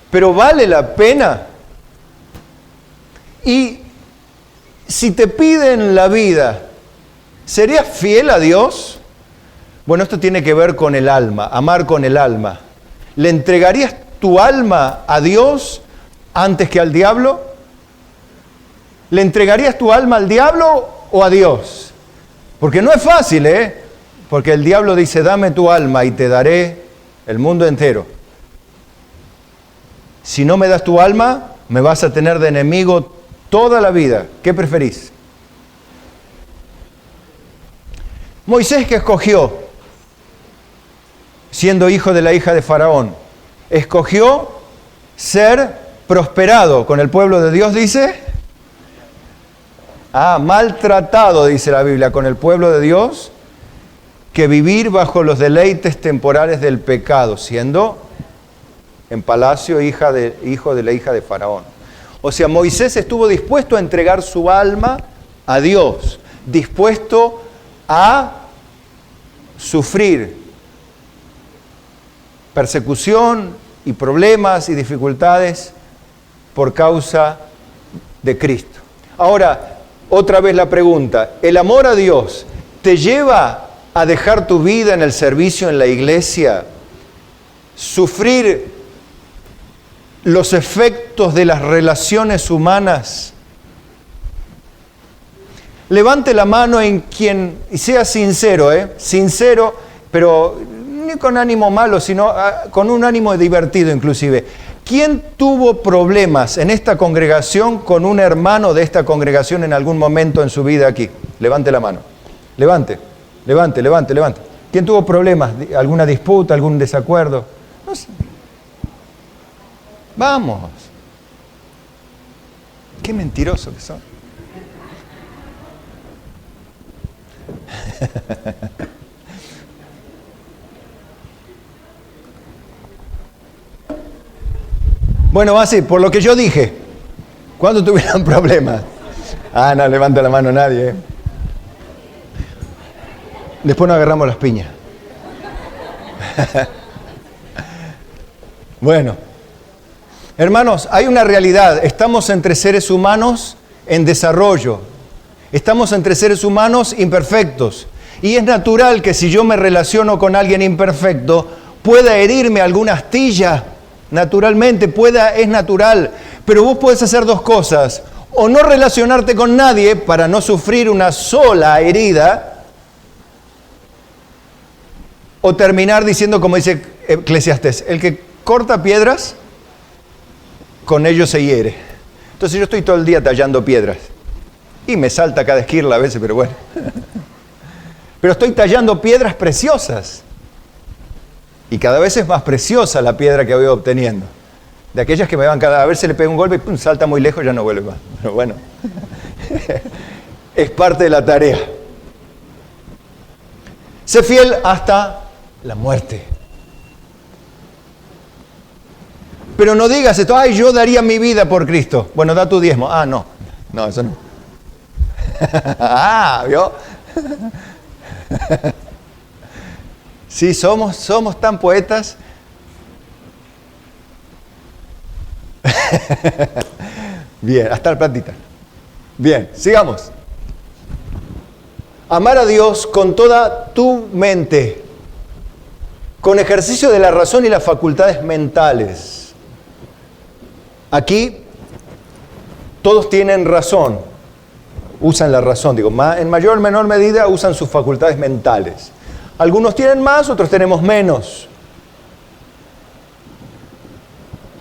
Pero vale la pena. Y si te piden la vida, ¿serías fiel a Dios? Bueno, esto tiene que ver con el alma, amar con el alma. ¿Le entregarías tu alma a Dios antes que al diablo? ¿Le entregarías tu alma al diablo o a Dios? Porque no es fácil, ¿eh? Porque el diablo dice, dame tu alma y te daré el mundo entero. Si no me das tu alma, me vas a tener de enemigo toda la vida. ¿Qué preferís? Moisés, que escogió, siendo hijo de la hija de Faraón, escogió ser prosperado con el pueblo de Dios, dice. Maltratado, dice la Biblia, con el pueblo de Dios, que vivir bajo los deleites temporales del pecado, siendo en palacio hijo de la hija de Faraón. O sea, Moisés estuvo dispuesto a entregar su alma a Dios, dispuesto a sufrir persecución y problemas y dificultades por causa de Cristo. Ahora, otra vez la pregunta, ¿el amor a Dios te lleva a dejar tu vida en el servicio en la iglesia, sufrir los efectos de las relaciones humanas? Levante la mano en quien, y sea sincero, sincero, pero ni con ánimo malo, sino con un ánimo divertido inclusive. ¿Quién tuvo problemas en esta congregación con un hermano de esta congregación en algún momento en su vida aquí? Levante la mano. Levante. ¿Quién tuvo problemas? ¿Alguna disputa, algún desacuerdo? No sé. Vamos. Qué mentiroso que son. Bueno, así, por lo que yo dije, ¿cuándo tuvieron problemas? No levanta la mano nadie. Después nos agarramos las piñas. Bueno, hermanos, hay una realidad. Estamos entre seres humanos en desarrollo. Estamos entre seres humanos imperfectos. Y es natural que si yo me relaciono con alguien imperfecto, pueda herirme alguna astilla. Naturalmente, es natural. Pero vos podés hacer dos cosas. O no relacionarte con nadie para no sufrir una sola herida, o terminar diciendo, como dice Eclesiastés, el que corta piedras, con ellos se hiere. Entonces yo estoy todo el día tallando piedras. Y me salta cada esquirla a veces, pero bueno. Pero estoy tallando piedras preciosas. Y cada vez es más preciosa la piedra que voy obteniendo. De aquellas que me van a ver, se le pega un golpe y pum, salta muy lejos y ya no vuelve más. Pero bueno, es parte de la tarea. Sé fiel hasta la muerte. Pero no digas esto, yo daría mi vida por Cristo. Bueno, da tu diezmo. No, eso no. ¿Vio? Sí, somos tan poetas. Bien, hasta la platita. Bien, sigamos. Amar a Dios con toda tu mente, con ejercicio de la razón y las facultades mentales. Aquí todos tienen razón, usan la razón, en mayor o menor medida usan sus facultades mentales. Algunos tienen más, otros tenemos menos.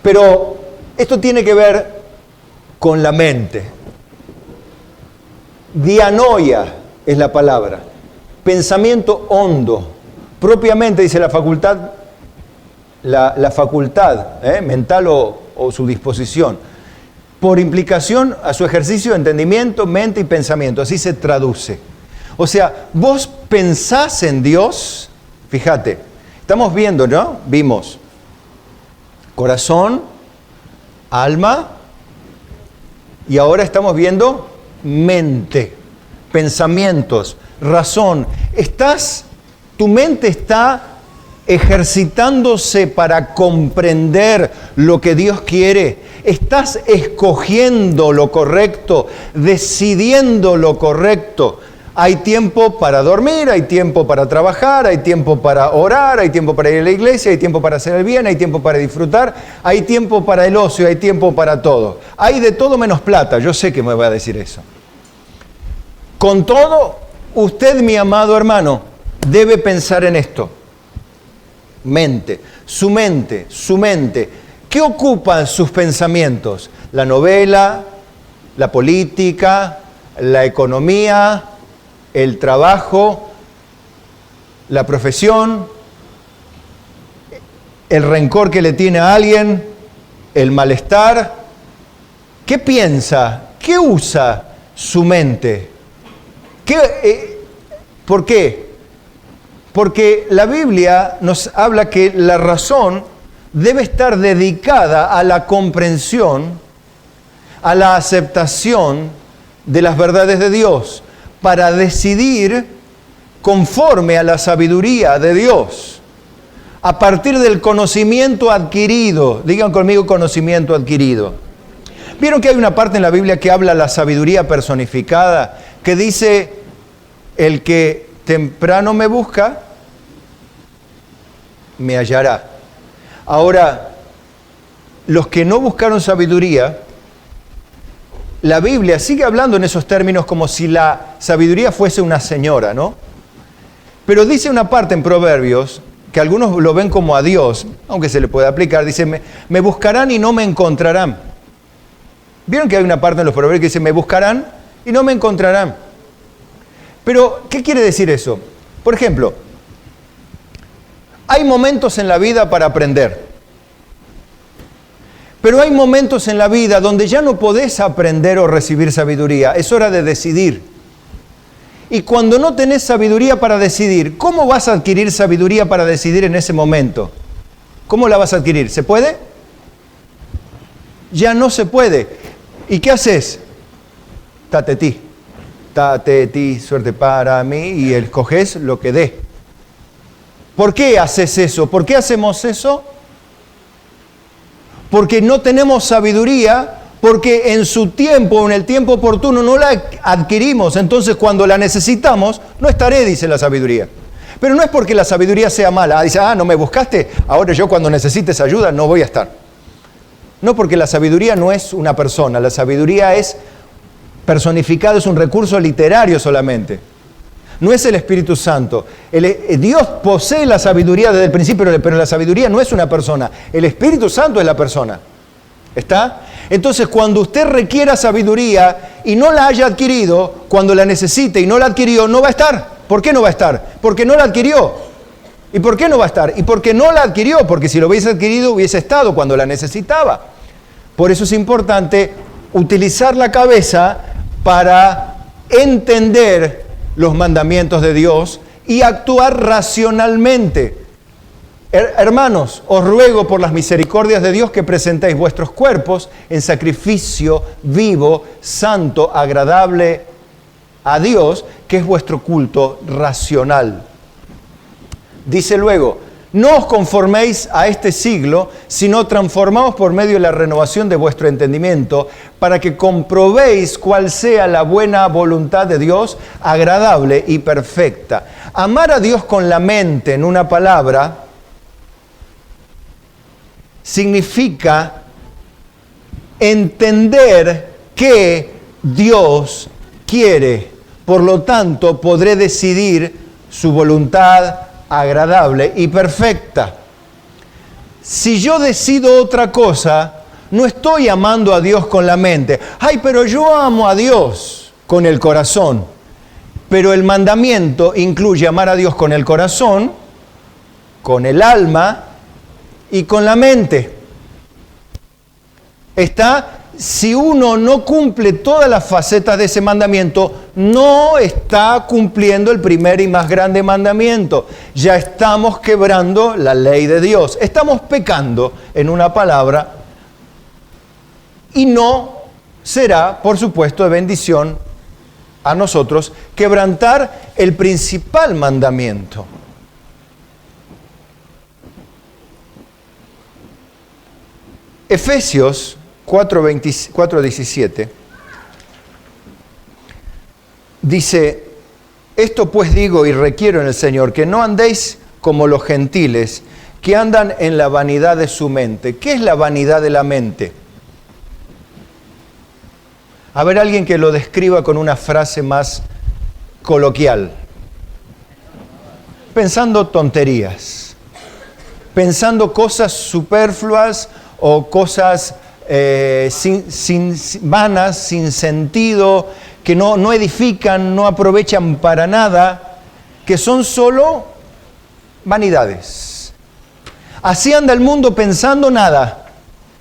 Pero esto tiene que ver con la mente. Dianoia es la palabra. Pensamiento hondo. Propiamente dice la facultad mental o su disposición. Por implicación a su ejercicio de entendimiento, mente y pensamiento. Así se traduce. O sea, vos pensás en Dios, fíjate, estamos viendo, ¿no? Vimos corazón, alma, y ahora estamos viendo mente, pensamientos, razón. Tu mente está ejercitándose para comprender lo que Dios quiere. Estás escogiendo lo correcto, decidiendo lo correcto. Hay tiempo para dormir, hay tiempo para trabajar, hay tiempo para orar, hay tiempo para ir a la iglesia, hay tiempo para hacer el bien, hay tiempo para disfrutar, hay tiempo para el ocio, hay tiempo para todo. Hay de todo menos plata, yo sé que me va a decir eso. Con todo, usted, mi amado hermano, debe pensar en esto. Mente. ¿Qué ocupan sus pensamientos? La novela, la política, la economía, el trabajo, la profesión, el rencor que le tiene a alguien, el malestar. ¿Qué piensa? ¿Qué usa su mente? ¿Por qué? Porque la Biblia nos habla que la razón debe estar dedicada a la comprensión, a la aceptación de las verdades de Dios, para decidir conforme a la sabiduría de Dios, a partir del conocimiento adquirido. Digan conmigo, conocimiento adquirido. ¿Vieron que hay una parte en la Biblia que habla de la sabiduría personificada? Que dice, el que temprano me busca, me hallará. Ahora, los que no buscaron sabiduría, la Biblia sigue hablando en esos términos como si la sabiduría fuese una señora, ¿no? Pero dice una parte en Proverbios, que algunos lo ven como a Dios, aunque se le puede aplicar, dice, me buscarán y no me encontrarán. ¿Vieron que hay una parte en los Proverbios que dice, me buscarán y no me encontrarán? Pero, ¿qué quiere decir eso? Por ejemplo, hay momentos en la vida para aprender. Pero hay momentos en la vida donde ya no podés aprender o recibir sabiduría. Es hora de decidir. Y cuando no tenés sabiduría para decidir, ¿cómo vas a adquirir sabiduría para decidir en ese momento? ¿Cómo la vas a adquirir? ¿Se puede? Ya no se puede. ¿Y qué haces? Tate ti, suerte para mí, y escoges lo que dé. ¿Por qué haces eso? ¿Por qué hacemos eso? Porque no tenemos sabiduría, porque en su tiempo, en el tiempo oportuno, no la adquirimos. Entonces, cuando la necesitamos, no estaré, dice la sabiduría. Pero no es porque la sabiduría sea mala. Dice, no me buscaste, ahora yo cuando necesites ayuda no voy a estar. No, porque la sabiduría no es una persona, la sabiduría es personificada, es un recurso literario solamente. No es el Espíritu Santo. Dios posee la sabiduría desde el principio, pero la sabiduría no es una persona. El Espíritu Santo es la persona. ¿Está? Entonces, cuando usted requiera sabiduría y no la haya adquirido, cuando la necesite y no la adquirió, no va a estar. ¿Por qué no va a estar? Porque no la adquirió. ¿Y por qué no va a estar? Y porque no la adquirió, porque si lo hubiese adquirido hubiese estado cuando la necesitaba. Por eso es importante utilizar la cabeza para entender los mandamientos de Dios y actuar racionalmente. Hermanos, os ruego por las misericordias de Dios que presentéis vuestros cuerpos en sacrificio vivo, santo, agradable a Dios, que es vuestro culto racional. Dice luego, no os conforméis a este siglo, sino transformaos por medio de la renovación de vuestro entendimiento, para que comprobéis cuál sea la buena voluntad de Dios, agradable y perfecta. Amar a Dios con la mente, en una palabra, significa entender que Dios quiere. Por lo tanto, podré decidir su voluntad agradable y perfecta. Si yo decido otra cosa, no estoy amando a Dios con la mente. Pero yo amo a Dios con el corazón. Pero el mandamiento incluye amar a Dios con el corazón, con el alma y con la mente. Si uno no cumple todas las facetas de ese mandamiento, no está cumpliendo el primer y más grande mandamiento. Ya estamos quebrando la ley de Dios. Estamos pecando, en una palabra, y no será, por supuesto, de bendición a nosotros quebrantar el principal mandamiento. Efesios 4:17 dice, esto pues digo y requiero en el Señor, que no andéis como los gentiles, que andan en la vanidad de su mente. ¿Qué es la vanidad de la mente? A ver, alguien que lo describa con una frase más coloquial. Pensando tonterías, pensando cosas superfluas o cosas vanas, sin sentido, que no edifican, no aprovechan para nada, que son solo vanidades. Así anda el mundo pensando nada,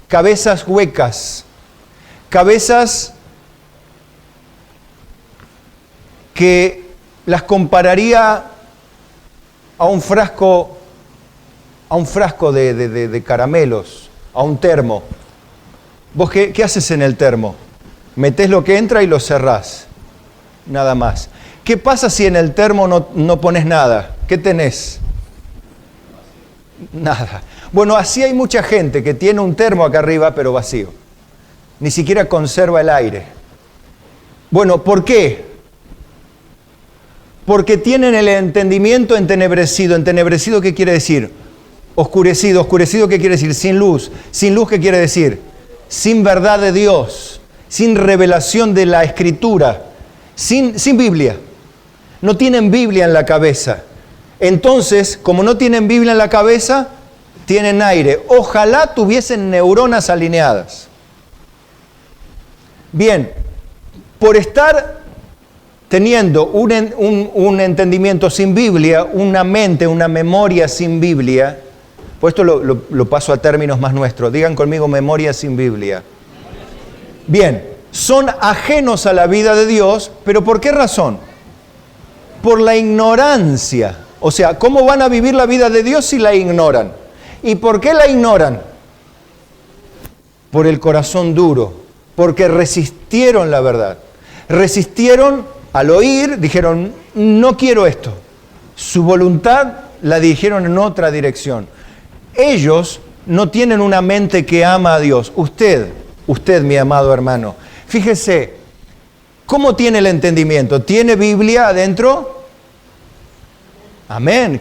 cabezas huecas, cabezas que las compararía a un frasco de caramelos, a un termo. ¿Vos qué haces en el termo? Metés lo que entra y lo cerrás, nada más. ¿Qué pasa si en el termo no pones nada? ¿Qué tenés? Nada. Bueno, así hay mucha gente que tiene un termo acá arriba, pero vacío. Ni siquiera conserva el aire. Bueno, ¿por qué? Porque tienen el entendimiento entenebrecido. ¿Entenebrecido qué quiere decir? Oscurecido. ¿Oscurecido qué quiere decir? Sin luz. ¿Sin luz qué quiere decir? Sin verdad de Dios. Sin revelación de la Escritura. Sin Biblia. No tienen Biblia en la cabeza. Entonces, como no tienen Biblia en la cabeza, tienen aire. Ojalá tuviesen neuronas alineadas. Bien, por estar teniendo un entendimiento sin Biblia, una mente, una memoria sin Biblia, pues esto lo paso a términos más nuestros. Digan conmigo, memoria sin Biblia. Bien, son ajenos a la vida de Dios, pero ¿por qué razón? Por la ignorancia. O sea, ¿cómo van a vivir la vida de Dios si la ignoran? ¿Y por qué la ignoran? Por el corazón duro, porque resistieron la verdad. Resistieron al oír, dijeron, no quiero esto. Su voluntad la dirigieron en otra dirección. Ellos no tienen una mente que ama a Dios. Usted, mi amado hermano, fíjese, ¿cómo tiene el entendimiento? ¿Tiene Biblia adentro? Amén.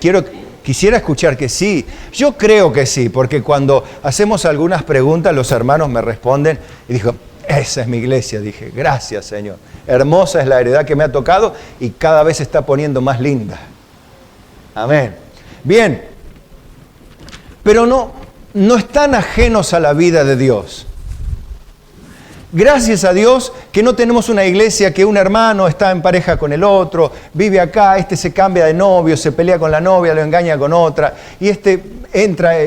Quisiera escuchar que sí. Yo creo que sí, porque cuando hacemos algunas preguntas, los hermanos me responden y digo, esa es mi iglesia. Dije, gracias, Señor. Hermosa es la heredad que me ha tocado y cada vez se está poniendo más linda. Amén. Bien, pero no están ajenos a la vida de Dios. Gracias a Dios que no tenemos una iglesia que un hermano está en pareja con el otro, vive acá, este se cambia de novio, se pelea con la novia, lo engaña con otra, y este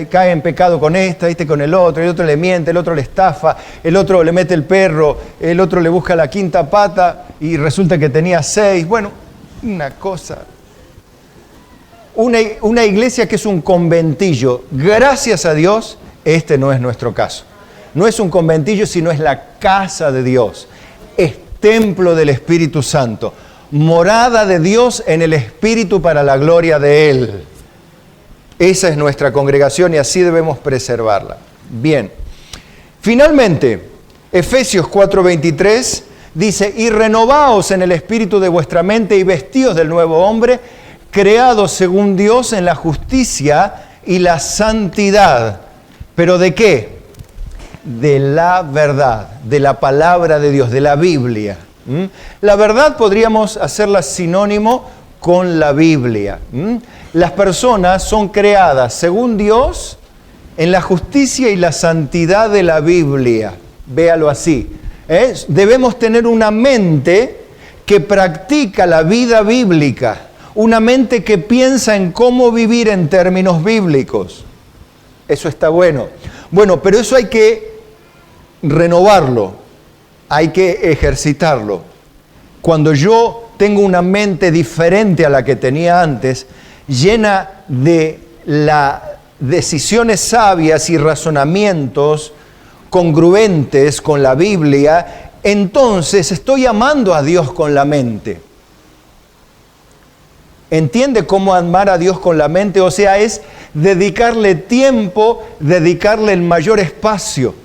cae en pecado con esta, este con el otro le miente, el otro le estafa, el otro le mete el perro, el otro le busca la quinta pata y resulta que tenía 6. Bueno, una cosa. Una iglesia que es un conventillo. Gracias a Dios, este no es nuestro caso. No es un conventillo, sino es la casa de Dios. Es templo del Espíritu Santo. Morada de Dios en el Espíritu para la gloria de Él. Esa es nuestra congregación y así debemos preservarla. Bien. Finalmente, Efesios 4:23 dice, y renovaos en el espíritu de vuestra mente y vestíos del nuevo hombre, creados según Dios en la justicia y la santidad. ¿Pero de qué? De la verdad, de la palabra de Dios, de la Biblia. La verdad podríamos hacerla sinónimo con la Biblia. Las personas son creadas según Dios en la justicia y la santidad de la Biblia. Véalo así. Debemos tener una mente que practica la vida bíblica, una mente que piensa en cómo vivir en términos bíblicos. Eso está bueno. Bueno, pero eso hay que renovarlo, hay que ejercitarlo. Cuando yo tengo una mente diferente a la que tenía antes, llena de decisiones sabias y razonamientos congruentes con la Biblia, entonces estoy amando a Dios con la mente. ¿Entiende cómo amar a Dios con la mente? O sea, es dedicarle tiempo, dedicarle el mayor espacio.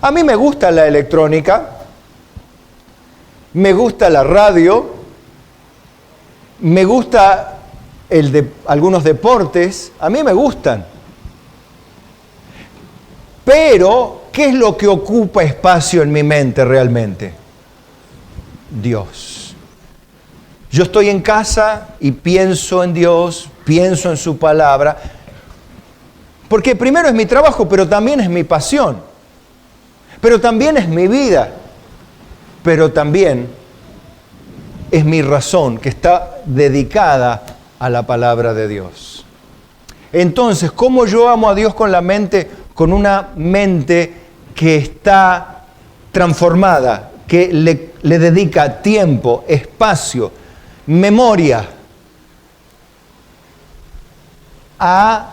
A mí me gusta la electrónica, me gusta la radio, me gusta algunos deportes, a mí me gustan. Pero, ¿qué es lo que ocupa espacio en mi mente realmente? Dios. Yo estoy en casa y pienso en Dios, pienso en su palabra, porque primero es mi trabajo, pero también es mi pasión. pero también es mi vida, pero también es mi razón que está dedicada a la palabra de Dios. Entonces, ¿cómo yo amo a Dios con la mente? Con una mente que está transformada, que le dedica tiempo, espacio, memoria a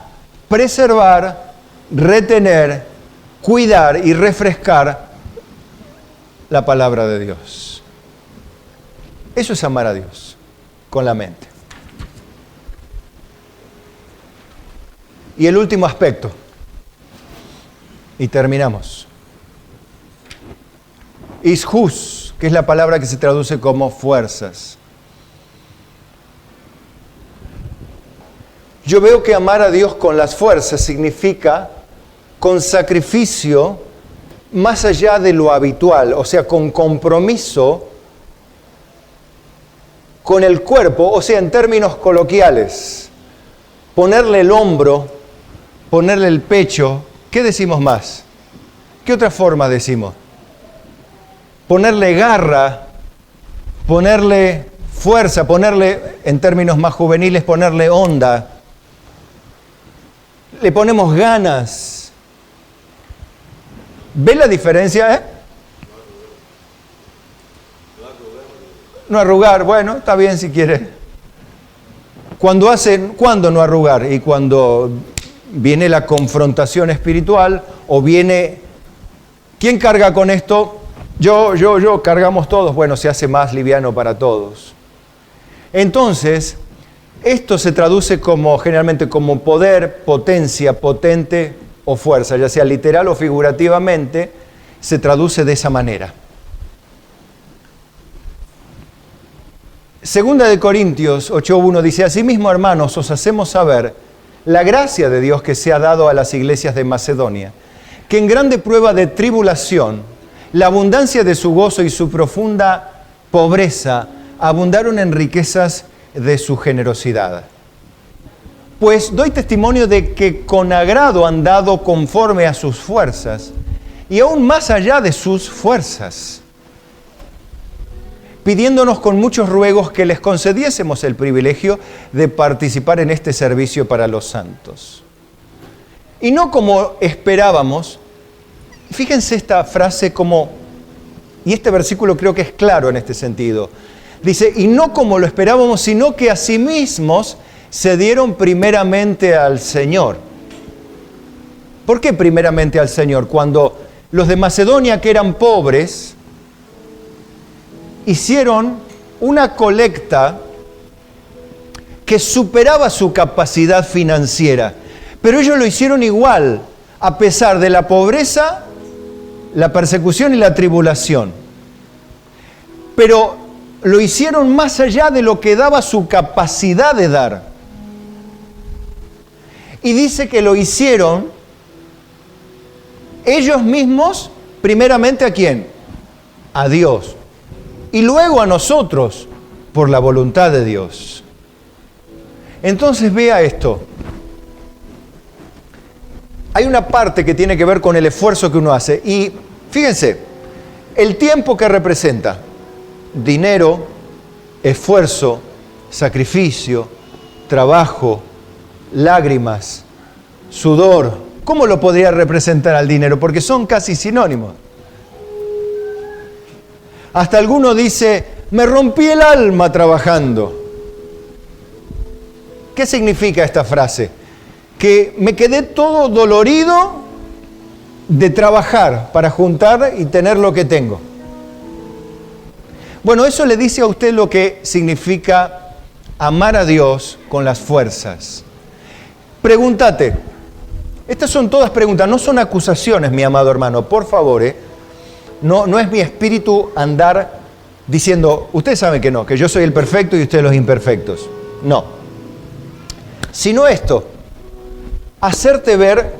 preservar, retener, cuidar y refrescar la palabra de Dios. Eso es amar a Dios con la mente. Y el último aspecto, y terminamos. Ishus, que es la palabra que se traduce como fuerzas. Yo veo que amar a Dios con las fuerzas significa con sacrificio más allá de lo habitual, o sea, con compromiso con el cuerpo, o sea, en términos coloquiales, ponerle el hombro, ponerle el pecho. ¿Qué decimos más? ¿Qué otra forma decimos? Ponerle garra, ponerle fuerza, ponerle, en términos más juveniles, ponerle onda. Le ponemos ganas. ¿Ves la diferencia, No arrugar, bueno, está bien si quiere. ¿Cuándo no arrugar? Y cuando viene la confrontación espiritual o viene... ¿Quién carga con esto? Yo, cargamos todos. Bueno, se hace más liviano para todos. Entonces, esto se traduce generalmente como poder, potencia, potente o fuerza, ya sea literal o figurativamente, se traduce de esa manera. Segunda de Corintios 8:1 dice: asimismo, hermanos, os hacemos saber la gracia de Dios que se ha dado a las iglesias de Macedonia, que en grande prueba de tribulación, la abundancia de su gozo y su profunda pobreza abundaron en riquezas de su generosidad. Pues doy testimonio de que con agrado han dado conforme a sus fuerzas, y aún más allá de sus fuerzas, pidiéndonos con muchos ruegos que les concediésemos el privilegio de participar en este servicio para los santos. Y no como esperábamos. Fíjense esta frase y este versículo creo que es claro en este sentido. Dice, y no como lo esperábamos, sino que asimismo se dieron primeramente al Señor. ¿Por qué primeramente al Señor? Cuando los de Macedonia, que eran pobres, hicieron una colecta que superaba su capacidad financiera, pero ellos lo hicieron igual, a pesar de la pobreza, la persecución y la tribulación. Pero lo hicieron más allá de lo que daba su capacidad de dar. Y dice que lo hicieron ellos mismos, primeramente ¿a quién? A Dios. Y luego a nosotros, por la voluntad de Dios. Entonces vea esto. Hay una parte que tiene que ver con el esfuerzo que uno hace. Y fíjense, el tiempo que representa: dinero, esfuerzo, sacrificio, trabajo, lágrimas, sudor. ¿Cómo lo podría representar al dinero? Porque son casi sinónimos. Hasta alguno dice, me rompí el alma trabajando. ¿Qué significa esta frase? Que me quedé todo dolorido de trabajar para juntar y tener lo que tengo. Bueno, eso le dice a usted lo que significa amar a Dios con las fuerzas. Pregúntate. Estas son todas preguntas, no son acusaciones, mi amado hermano. Por favor, No es mi espíritu andar diciendo, ustedes saben que no, que yo soy el perfecto y ustedes los imperfectos. No. Sino esto, hacerte ver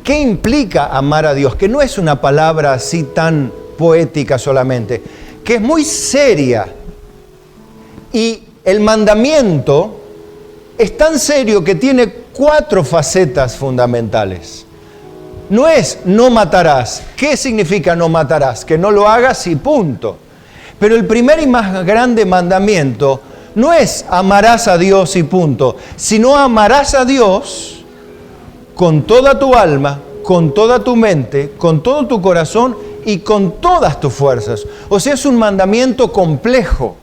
qué implica amar a Dios, que no es una palabra así tan poética solamente, que es muy seria. Y el mandamiento es tan serio que tiene 4 facetas fundamentales. no es no matarás. ¿Qué significa no matarás? Que no lo hagas y punto. Pero el primer y más grande mandamiento no es amarás a Dios y punto, sino amarás a Dios con toda tu alma, con toda tu mente, con todo tu corazón y con todas tus fuerzas. O sea, es un mandamiento complejo,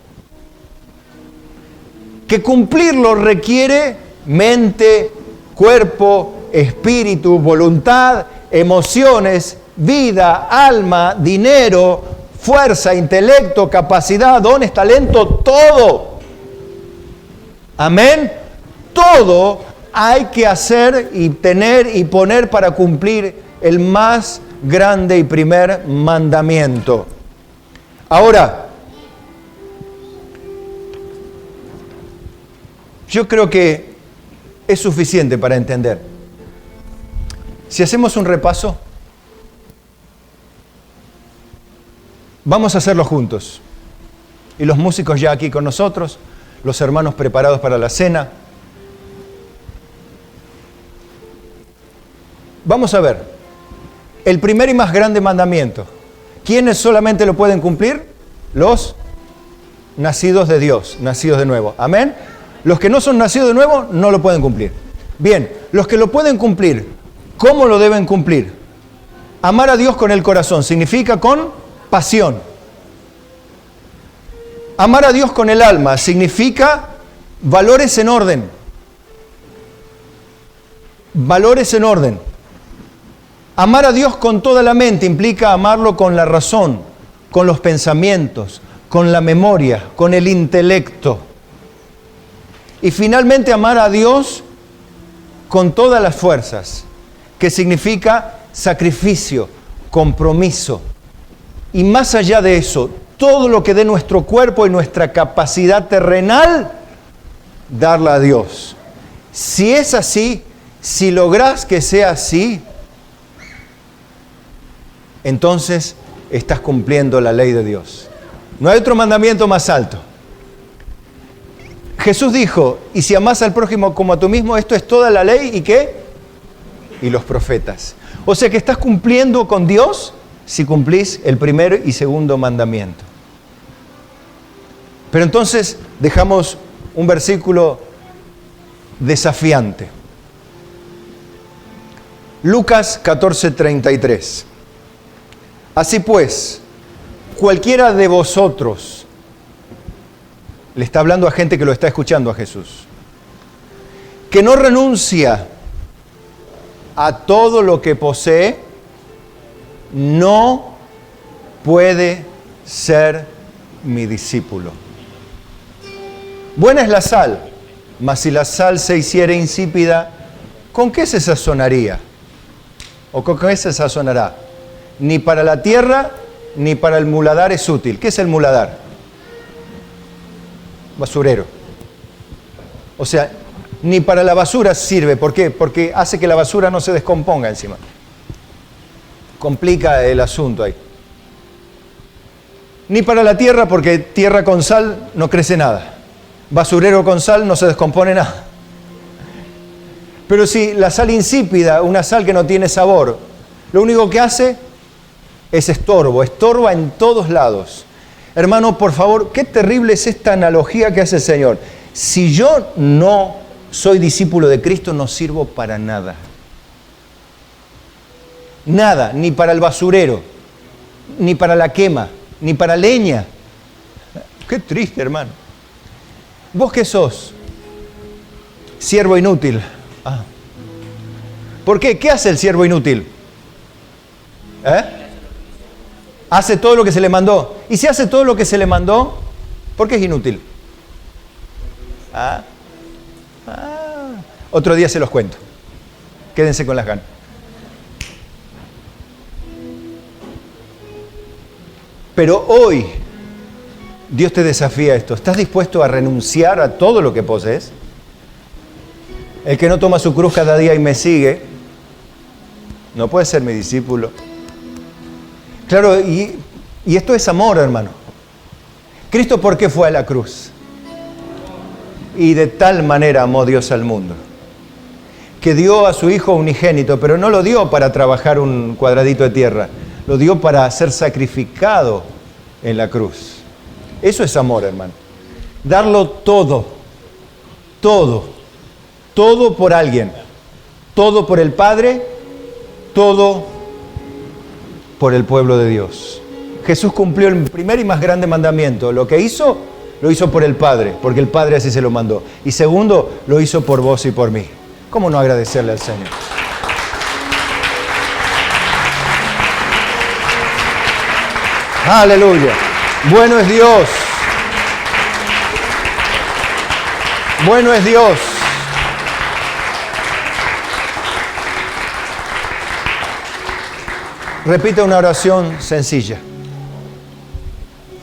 que cumplirlo requiere mente, cuerpo, espíritu, voluntad, emociones, vida, alma, dinero, fuerza, intelecto, capacidad, dones, talento, todo. Amén. Todo hay que hacer y tener y poner para cumplir el más grande y primer mandamiento. Ahora, yo creo que es suficiente para entender. Si hacemos un repaso, vamos a hacerlo juntos. Y los músicos ya aquí con nosotros, los hermanos preparados para la cena. Vamos a ver, el primer y más grande mandamiento. ¿Quiénes solamente lo pueden cumplir? Los nacidos de Dios, nacidos de nuevo. ¿Amén? Los que no son nacidos de nuevo no lo pueden cumplir. Bien, los que lo pueden cumplir, ¿cómo lo deben cumplir? Amar a Dios con el corazón significa con pasión. Amar a Dios con el alma significa valores en orden. Valores en orden. Amar a Dios con toda la mente implica amarlo con la razón, con los pensamientos, con la memoria, con el intelecto. Y finalmente amar a Dios con todas las fuerzas, que significa sacrificio, compromiso. Y más allá de eso, todo lo que dé nuestro cuerpo y nuestra capacidad terrenal, darla a Dios. Si es así, si lográs que sea así, entonces estás cumpliendo la ley de Dios. No hay otro mandamiento más alto. Jesús dijo, y si amás al prójimo como a tú mismo, esto es toda la ley, ¿y qué? Y los profetas. O sea que estás cumpliendo con Dios si cumplís el primer y segundo mandamiento. Pero entonces dejamos un versículo desafiante. Lucas 14:33. Así pues, cualquiera de vosotros, le está hablando a gente que lo está escuchando a Jesús, que no renuncia a todo lo que posee, no puede ser mi discípulo. Buena es la sal, mas si la sal se hiciera insípida, ¿con qué se sazonaría? ¿O con qué se sazonará? Ni para la tierra, ni para el muladar es útil. ¿Qué es el muladar? Basurero. O sea, ni para la basura sirve. ¿Por qué? Porque hace que la basura no se descomponga encima. Complica el asunto ahí. Ni para la tierra, porque tierra con sal no crece nada. Basurero con sal no se descompone nada. Pero si la sal insípida, una sal que no tiene sabor, lo único que hace es estorbo, estorba en todos lados. Hermano, por favor, qué terrible es esta analogía que hace el Señor. Si yo no soy discípulo de Cristo, no sirvo para nada. Nada, ni para el basurero, ni para la quema, ni para leña. Qué triste, hermano. ¿Vos qué sos? Siervo inútil. Ah. ¿Por qué? ¿Qué hace el siervo inútil? Hace todo lo que se le mandó. Y si hace todo lo que se le mandó, ¿por qué es inútil? Otro día se los cuento. Quédense con las ganas. Pero hoy Dios te desafía a esto. ¿Estás dispuesto a renunciar a todo lo que posees? El que no toma su cruz cada día y me sigue, no puede ser mi discípulo. Claro, y esto es amor, hermano. Cristo, ¿por qué fue a la cruz? Y de tal manera amó Dios al mundo, que dio a su Hijo unigénito, pero no lo dio para trabajar un cuadradito de tierra, lo dio para ser sacrificado en la cruz. Eso es amor, hermano. Darlo todo, todo, todo por alguien, todo por el Padre, todo por el pueblo de Dios. Jesús cumplió el primer y más grande mandamiento. Lo que hizo, lo hizo por el Padre, porque el Padre así se lo mandó. Y segundo, lo hizo por vos y por mí. ¿Cómo no agradecerle al Señor? Aleluya. Bueno es Dios. Bueno es Dios. Repita una oración sencilla.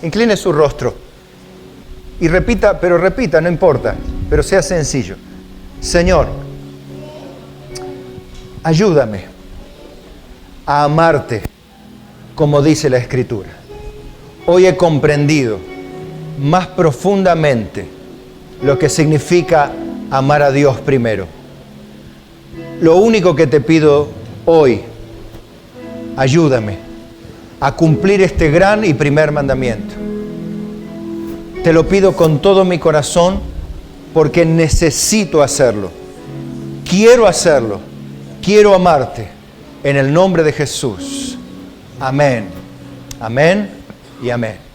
Incline su rostro. Y repita, no importa, pero sea sencillo. Señor, ayúdame a amarte como dice la Escritura. Hoy he comprendido más profundamente lo que significa amar a Dios primero. Lo único que te pido hoy, ayúdame a cumplir este gran y primer mandamiento. Te lo pido con todo mi corazón porque necesito hacerlo. Quiero hacerlo. Quiero amarte. En el nombre de Jesús. Amén. Amén y amén.